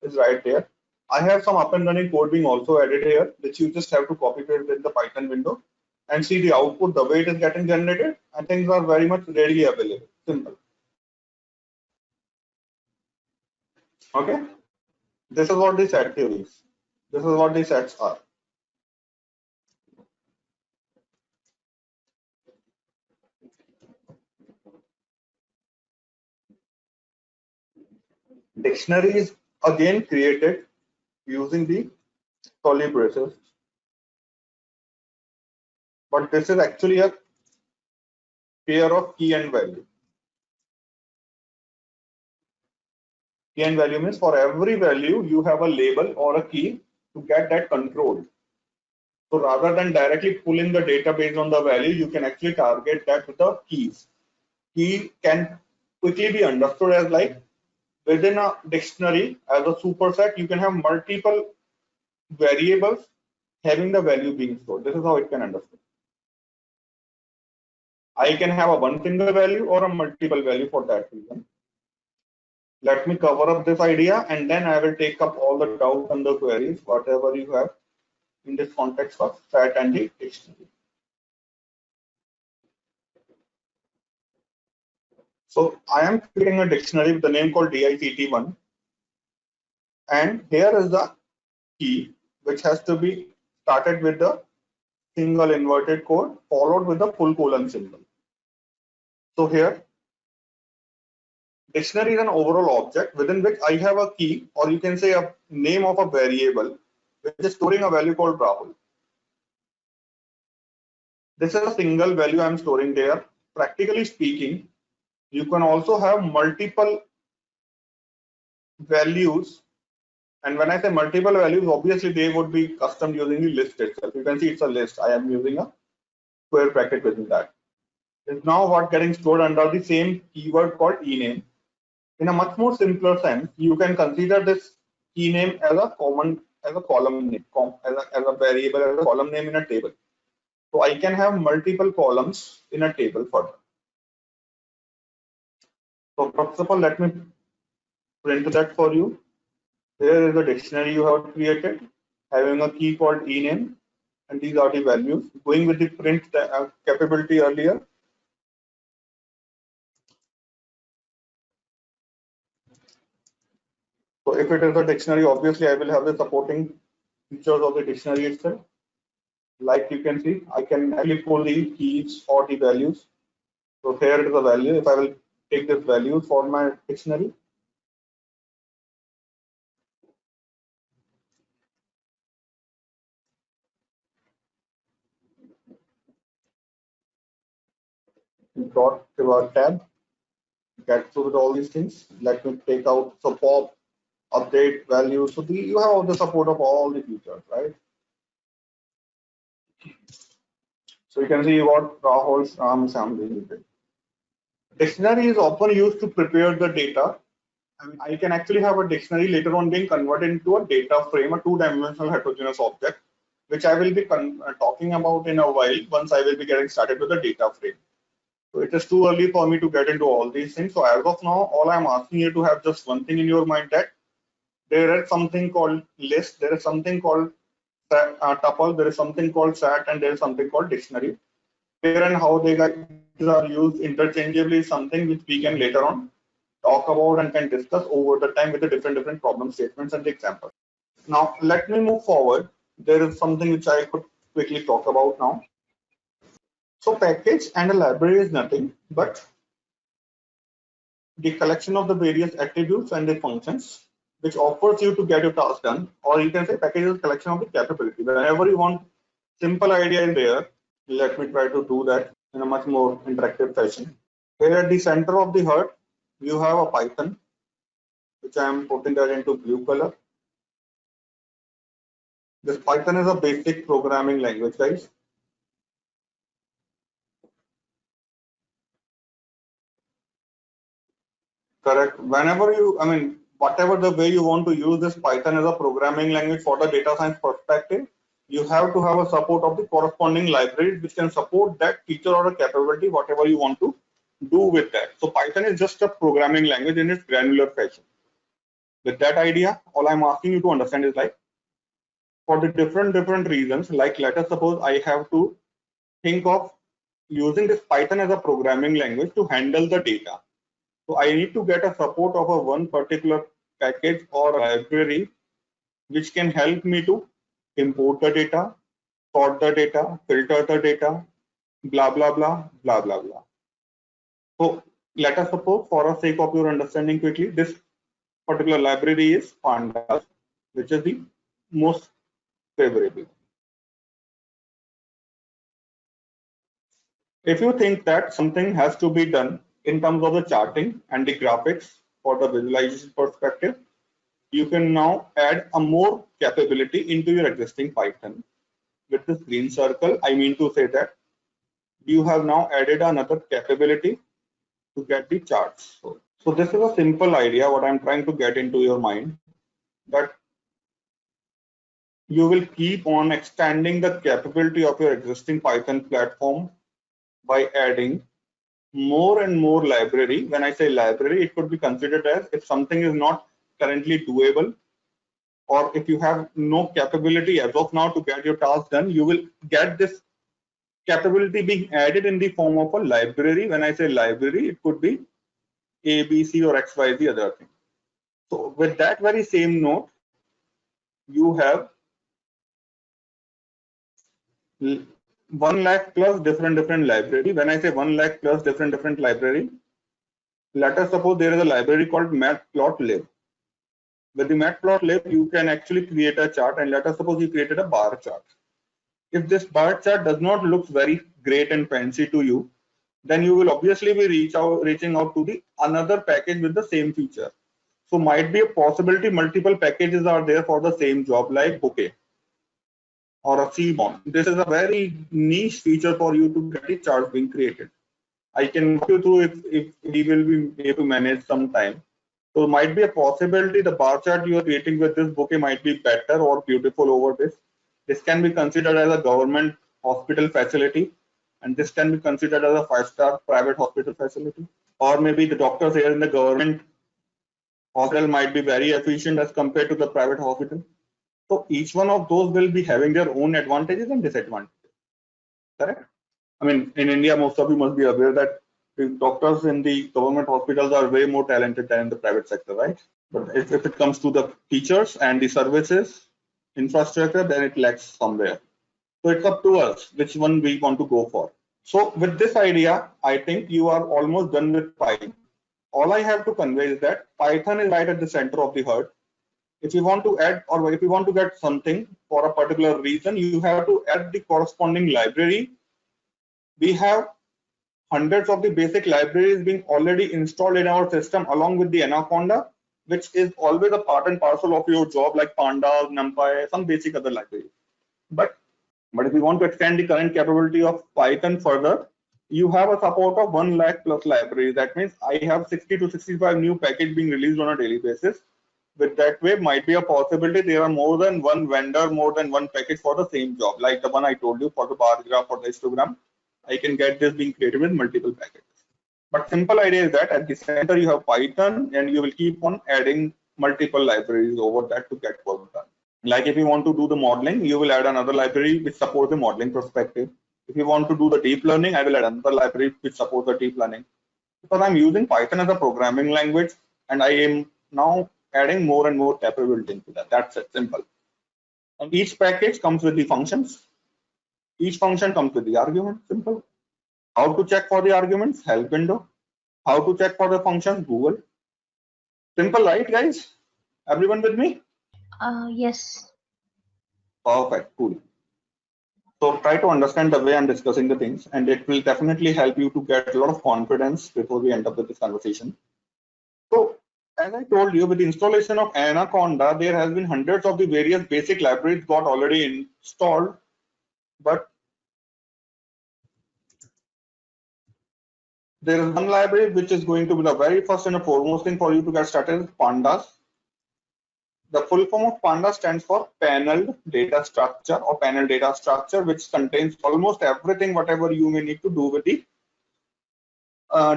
is right there. I have some up and running code being also added here, which you just have to copy paste in the Python window and see the output, the way it is getting generated, and things are very much readily available. Simple. Okay. This is what the set theory is. This is what the sets are. Dictionary is again created using the curly braces, but this is actually a pair of key and value. Key and value means for every value you have a label or a key to get that controlled. So rather than directly pulling the data based on the value, you can actually target that with the keys. Key can quickly be understood as like within a dictionary as a superset, you can have multiple variables having the value being stored. This is how it can understand. I can have a one single value or a multiple value for that reason. Let me cover up this idea and then I will take up all the doubts and the queries, whatever you have in this context of stat and the dictionary. So I am creating a dictionary with the name called DICT1, and here is the key which has to be started with the single inverted code followed with the full colon symbol. So here dictionary is an overall object within which I have a key, or you can say a name of a variable which is storing a value called Rahul. This is a single value I'm storing there. Practically speaking, you can also have multiple values, and when I say multiple values, obviously they would be custom using the list itself. You can see it's a list. I am using a square bracket within that. Is now what getting stored under the same keyword called ename. In a much more simpler sense, you can consider this key name as a column name, as a variable, as a column name in a table. So I can have multiple columns in a table further. So first of all, let me print that for you. Here is the dictionary you have created, having a key called ename, and these are the values. Going with the print capability earlier. So if it is a dictionary, obviously I will have the supporting features of the dictionary itself. Like you can see, I can actually pull the keys or the values. So here it is a value. If I will take this value for my dictionary, dot to our tab, get through with all these things. Let me take out support, update values. So you have all the support of all the features, right? So you can see what Rahul Sham did. Dictionary is often used to prepare the data. I can actually have a dictionary later on being converted into a data frame, a two-dimensional heterogeneous object, which I will be talking about in a while once I will be getting started with the data frame. So it is too early for me to get into all these things. So as of now, all I'm asking you to have just one thing in your mind, that there is something called list, there is something called tuple, there is something called stat, and there is something called dictionary. Where and how they are used interchangeably is something which we can later on talk about and can discuss over the time with the different problem statements and the examples. Now let me move forward. There is something which I could quickly talk about now. So package and a library is nothing but the collection of the various attributes and the functions which offers you to get your task done, or you can say package is a collection of the capability. Whenever you want simple idea in there, let me try to do that in a much more interactive fashion. Here at the center of the HUD, you have a Python, which I am putting that into blue color. This Python is a basic programming language, guys. Correct. Whenever you, whatever the way you want to use this Python as a programming language for the data science perspective, you have to have a support of the corresponding libraries which can support that feature or a capability, whatever you want to do with that. So Python is just a programming language in its granular fashion. With that idea, all I'm asking you to understand is like, for the different reasons, like let us suppose I have to think of using this Python as a programming language to handle the data. So I need to get a support of a one particular package or library which can help me to import the data, sort the data, filter the data, blah, blah, blah, blah, blah, blah. So let us suppose, for the sake of your understanding quickly, this particular library is Pandas, which is the most favorable. If you think that something has to be done in terms of the charting and the graphics for the visualization perspective, you can now add a more capability into your existing Python. With this green circle, I mean to say that you have now added another capability to get the charts. So this is a simple idea, what I'm trying to get into your mind, that you will keep on extending the capability of your existing Python platform by adding more and more library. When I say library, it could be considered as if something is not currently doable or if you have no capability as of now to get your task done, you will get this capability being added in the form of a library. When I say library, it could be A, B, C, or X, Y, Z other thing. So with that very same note, you have 1 lakh plus different library. When I say 1 lakh plus different library, let us suppose there is a library called matplotlib. With the matplotlib, you can actually create a chart, and let us suppose you created a bar chart. If this bar chart does not look very great and fancy to you, then you will obviously be reaching out to the another package with the same feature. So might be a possibility multiple packages are there for the same job, like Bouquet or a Seaborn. This is a very niche feature for you to get the charts being created. I can walk you through if we will be able to manage some time. So might be a possibility the bar chart you are creating with this Bouquet might be better or beautiful over this. This can be considered as a government hospital facility, and this can be considered as a 5-star private hospital facility. Or maybe the doctors here in the government hospital might be very efficient as compared to the private hospital. So each one of those will be having their own advantages and disadvantages. Correct? I mean, in India, most of you must be aware that the doctors in the government hospitals are way more talented than in the private sector, right? But if it comes to the teachers and the services infrastructure, then it lacks somewhere. So it's up to us which one we want to go for. So with this idea, I think you are almost done with Python. All I have to convey is that Python is right at the center of the herd. If you want to add, or if you want to get something for a particular reason, you have to add the corresponding library. We have hundreds of the basic libraries being already installed in our system along with the Anaconda, which is always a part and parcel of your job, like Pandas, NumPy, some basic other libraries. But if you want to extend the current capability of Python further, you have a support of 1 lakh plus libraries. That means I have 60 to 65 new packages being released on a daily basis. With that way, might be a possibility there are more than one vendor, more than one package for the same job, like the one I told you for the bar graph or the histogram. I can get this being created with multiple packages. But simple idea is that at the center you have Python, and you will keep on adding multiple libraries over that to get work done. Like if you want to do the modeling, you will add another library which supports the modeling perspective. If you want to do the deep learning, I will add another library which supports the deep learning. Because I'm using Python as a programming language, and I am now adding more and more capability into that. That's it, simple. And each package comes with the functions. Each function comes with the argument, simple. How to check for the arguments? Help window. How to check for the functions? Google. Simple, right, guys? Everyone with me? Yes. Perfect, cool. So try to understand the way I'm discussing the things, and it will definitely help you to get a lot of confidence before we end up with this conversation. So as I told you, with the installation of Anaconda, there has been hundreds of the various basic libraries got already installed, but there is one library which is going to be the very first and the foremost thing for you to get started is Pandas. The full form of Pandas stands for paneled data structure or panel data structure, which contains almost everything whatever you may need to do with the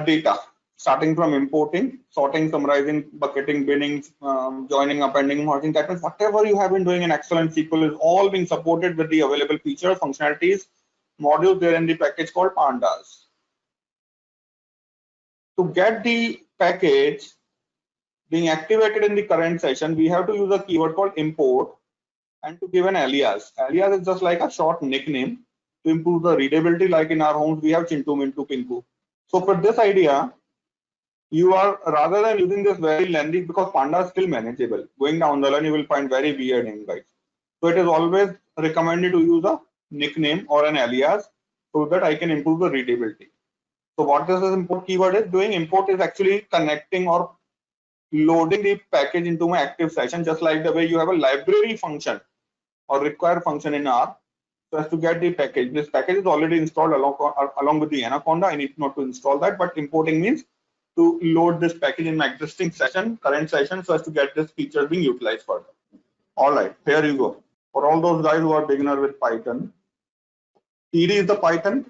data, starting from importing, sorting, summarizing, bucketing, binning, joining, appending, merging. That means whatever you have been doing in Excel and SQL is all being supported with the available features, functionalities, modules there in the package called Pandas. To get the package being activated in the current session, we have to use a keyword called import and to give an alias. Alias is just like a short nickname to improve the readability. Like in our homes, we have Chintu, Mintu, Pinku. So for this idea, you are, rather than using this very lengthy, because Panda is still manageable. Going down the line, you will find very weird names, guys. So it is always recommended to use a nickname or an alias so that I can improve the readability. So what this import keyword is doing, import is actually connecting or loading the package into my active session, just like the way you have a library function or require function in R. So as to get the package, this package is already installed along with the Anaconda. I need not to install that, but importing means to load this package in my existing session, current session, so as to get this feature being utilized further. All right, here you go. For all those guys who are beginner with Python, TD is the Python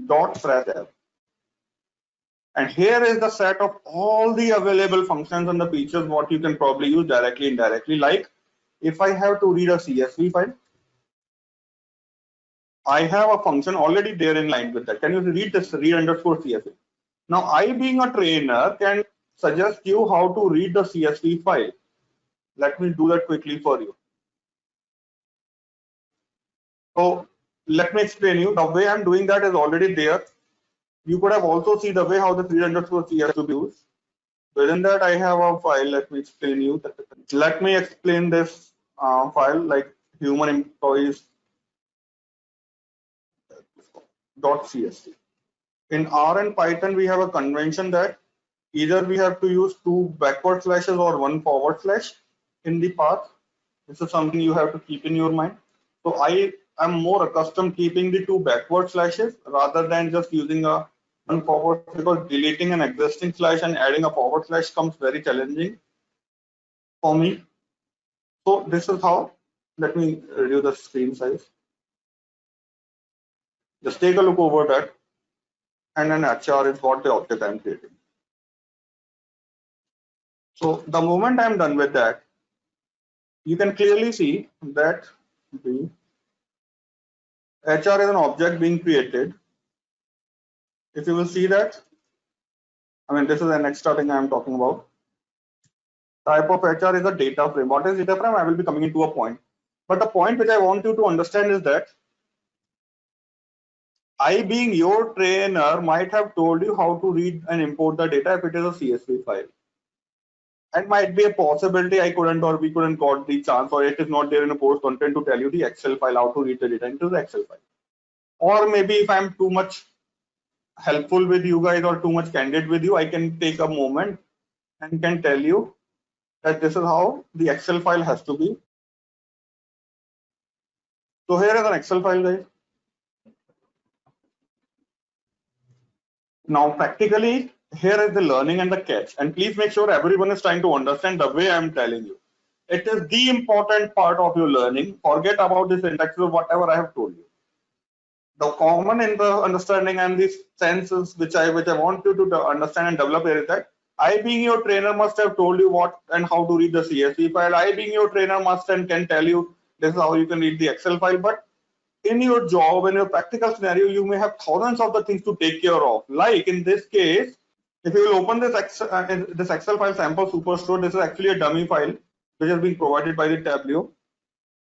dot Fragile. And here is the set of all the available functions and the features what you can probably use directly, indirectly. Like if I have to read a CSV file, I have a function already there in line with that. Can you read this read underscore CSV? Now, I being a trainer can suggest you how to read the CSV file. Let me do that quickly for you. So let me explain you. The way I'm doing that is already there. You could have also seen the way how the read underscore CSV to be used. Within that, I have a file. Let me explain you. Let me explain this file like human employees .csv. In R and Python, we have a convention that either we have to use 2 backward slashes or 1 forward slash in the path. This is something you have to keep in your mind. So I am more accustomed keeping the 2 backward slashes rather than just using a 1 forward, because deleting an existing slash and adding a forward slash comes very challenging for me. So this is how. Let me reduce the screen size. Just take a look over that, and then HR is what the object I'm creating. So the moment I'm done with that, you can clearly see that the HR is an object being created. If you will see that, I mean, this is the next thing I'm talking about. Type of HR is a data frame. What is data frame? I will be coming into a point. But the point which I want you to understand is that I, being your trainer, might have told you how to read and import the data if it is a CSV file. And might be a possibility I couldn't or we couldn't got the chance, or it is not there in a course content to tell you the Excel file, how to read the data into the Excel file. Or maybe if I'm too much helpful with you guys or too much candid with you, I can take a moment and can tell you that this is how the Excel file has to be. So here is an Excel file, guys. Now practically here is the learning and the catch, and please make sure everyone is trying to understand the way I'm telling you. It is the important part of your learning. Forget about the syntax or whatever I have told you. The common in the understanding and the senses which I want you to understand and develop here is that I, being your trainer, must have told you what and how to read the CSV file. I, being your trainer, must and can tell you this is how you can read the Excel file. But in your job, in your practical scenario, you may have thousands of the things to take care of. Like in this case, if you will open this Excel file sample superstore, this is actually a dummy file which has been provided by the Tableau,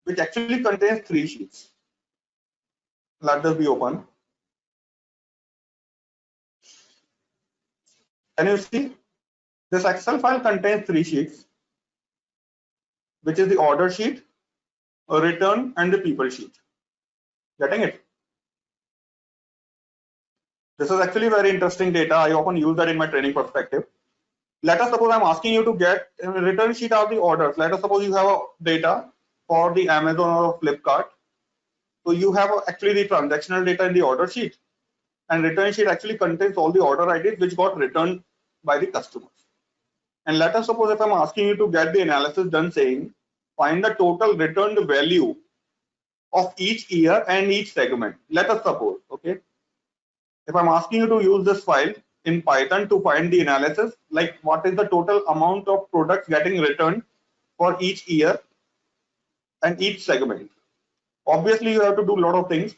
which actually contains 3 sheets. Let this be open. Can you see? This Excel file contains 3 sheets, which is the order sheet, a return, and the people sheet. Getting it? This is actually very interesting data. I often use that in my training perspective. Let us suppose I'm asking you to get a return sheet of the orders. Let us suppose you have a data for the Amazon or Flipkart. So you have actually the transactional data in the order sheet, and return sheet actually contains all the order IDs which got returned by the customers. And let us suppose if I'm asking you to get the analysis done saying find the total returned value of each year and each segment. Let us suppose, okay, if I'm asking you to use this file in Python to find the analysis, like what is the total amount of products getting returned for each year and each segment. Obviously, you have to do a lot of things.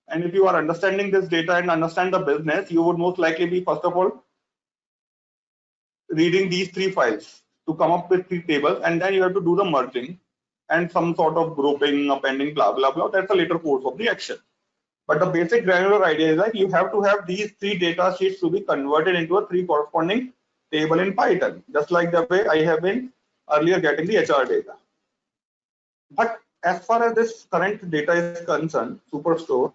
And if you are understanding this data and understand the business, you would most likely be, first of all, reading these 3 files to come up with 3 tables, and then you have to do the merging and some sort of grouping, appending, blah, blah, blah. That's a later course of the action. But the basic granular idea is that you have to have these 3 data sheets to be converted into a 3 corresponding table in Python, just like the way I have been earlier getting the HR data. But as far as this current data is concerned, Superstore,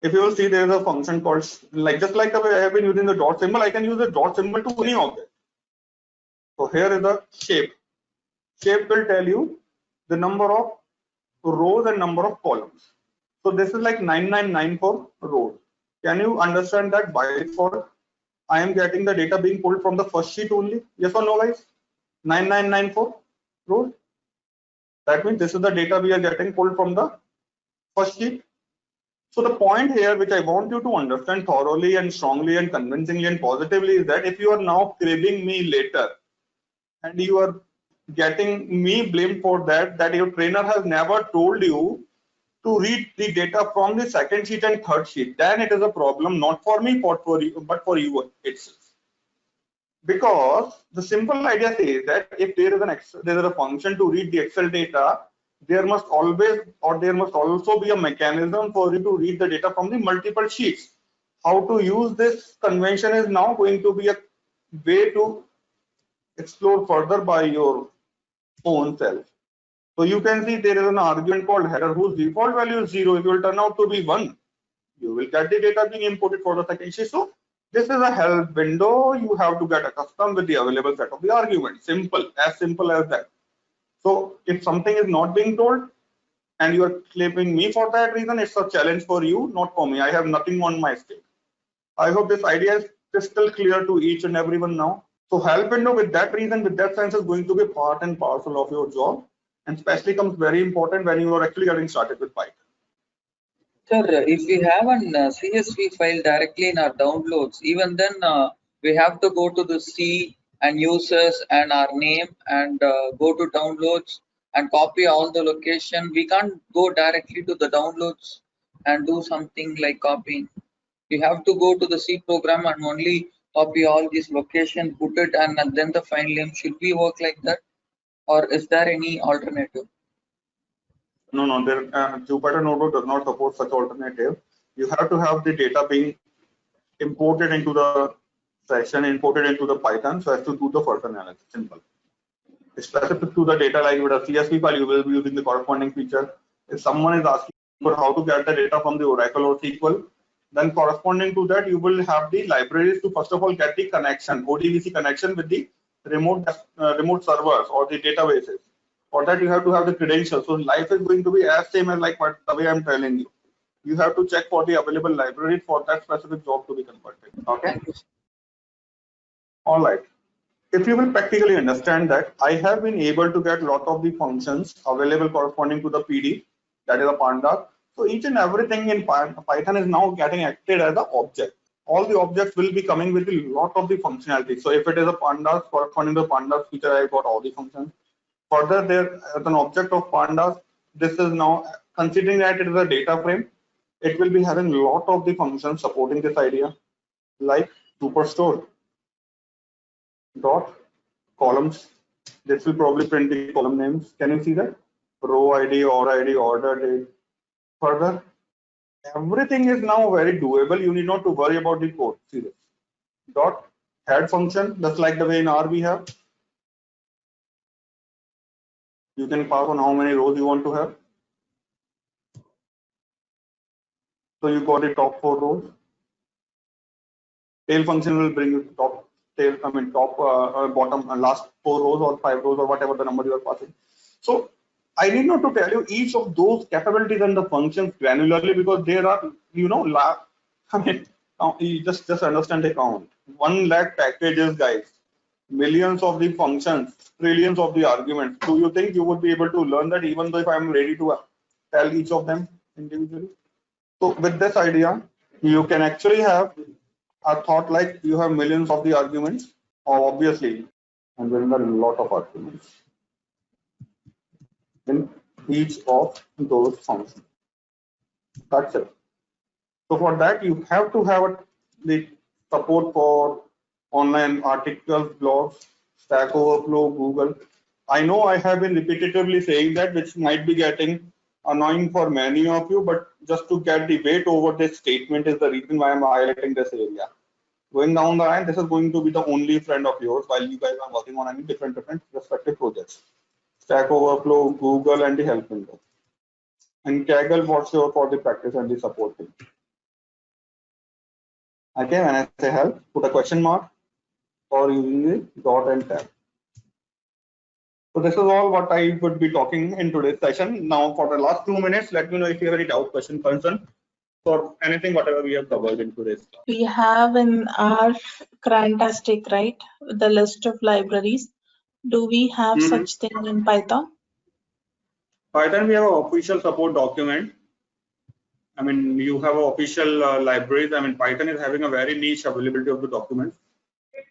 if you will see, there is a function called, like just like the way I have been using the dot symbol, I can use the dot symbol to any object. So here is the shape. Shape will tell you the number of rows and number of columns. So this is like 9994 rows. Can you understand that by default I am getting the data being pulled from the first sheet only? Yes or no, guys? 9994 rows. That means this is the data we are getting pulled from the first sheet. So the point here which I want you to understand thoroughly and strongly and convincingly and positively is that if you are now cribbing me later and you are getting me blamed for that, that your trainer has never told you to read the data from the second sheet and third sheet, then it is a problem not for me, but for you itself. Because the simple idea says that if there is a function to read the Excel data, there must always, or there must also be a mechanism for you to read the data from the multiple sheets. How to use this convention is now going to be a way to explore further by your own self. So you can see there is an argument called header whose default value is 0. It will turn out to be 1. You will get the data being imported for the second sheet. So this is a help window. You have to get accustomed with the available set of the arguments. Simple as that. So if something is not being told and you are claiming me for that reason, it's a challenge for you, not for me. I have nothing on my stake. I hope this idea is crystal clear to each and everyone now. So help window with that reason, with that sense, is going to be part and parcel of your job, and especially comes very important when you are actually getting started with Python. Sir, if we have an CSV file directly in our downloads, even then we have to go to the C and users and our name and go to downloads and copy all the location. We can't go directly to the downloads and do something like copying. We have to go to the C program and only copy all these locations, put it, and then the file name. Should we work like that, or is there any alternative? No, Jupyter Notebook does not support such alternative. You have to have the data being imported into the session, imported into the Python, so as to do the further analysis. Simple. Specific to the data, like with a CSV file, you will be using the corresponding feature. If someone is asking for how to get the data from the Oracle or SQL, then corresponding to that, you will have the libraries to first of all get the connection, ODBC connection with the remote servers or the databases. For that, you have to have the credentials. So life is going to be as same as like the way I'm telling you. You have to check for the available library for that specific job to be converted. Okay. All right. If you will practically understand that, I have been able to get a lot of the functions available corresponding to the PD, that is a Pandas. So each and everything in Python is now getting acted as an object. All the objects will be coming with a lot of the functionality. So if it is a Pandas, corresponding to the Pandas feature, I got all the functions. Further, there as an object of Pandas, this is now considering that it is a data frame, it will be having a lot of the functions supporting this idea, like superstore dot columns. This will probably print the column names. Can you see that? Row ID, order date. Further, everything is now very doable. You need not to worry about the code. See this. Dot head function, just like the way in R we have. You can pass on how many rows you want to have. So you got the top 4 rows. Tail function will bring you top bottom last 4 rows or 5 rows or whatever the number you are passing. So I need not to tell you each of those capabilities and the functions granularly, because there are, you just understand the count. 1 lakh packages, guys. Millions of the functions, trillions of the arguments. Do you think you would be able to learn that, even though if I'm ready to tell each of them individually? So with this idea, you can actually have a thought like you have millions of the arguments, or obviously, and there are a lot of arguments in each of those functions. That's it. So for that, you have to have the support for online articles, blogs, Stack Overflow, Google. I know I have been repetitively saying that, which might be getting annoying for many of you, but just to get the weight over this statement is the reason why I'm highlighting this area. Going down the line, this is going to be the only friend of yours while you guys are working on any different respective projects. Stack Overflow, Google, and the help window. And Kaggle for sure for the practice and the support team. Okay, when I say help, put a question mark or using the dot and tab. So this is all what I would be talking in today's session. Now for the last 2 minutes, let me know if you have any doubt, question, concern, or anything, whatever we have covered in today's class. We have in our Crantastic, right, the list of libraries. Do we have such thing in Python? Python, we have an official support document. I mean, you have official libraries. I mean, Python is having a very niche availability of the documents.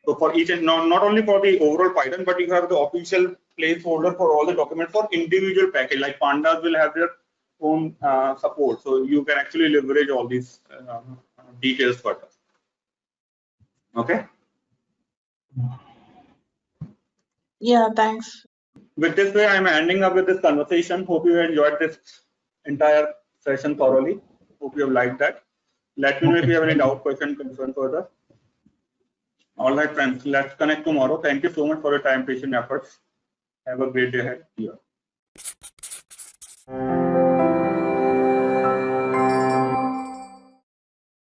So for each and not only for the overall Python, but you have the official placeholder for all the documents for individual package. Like Pandas will have their own support, so you can actually leverage all these details further. Okay. Yeah, thanks. With this way, I'm ending up with this conversation. Hope you enjoyed this entire session thoroughly. Hope you have liked that. Let me know if you have any doubt, question, concern further. All right, friends, let's connect tomorrow. Thank you so much for your time, patient efforts. Have a great day ahead. Yeah.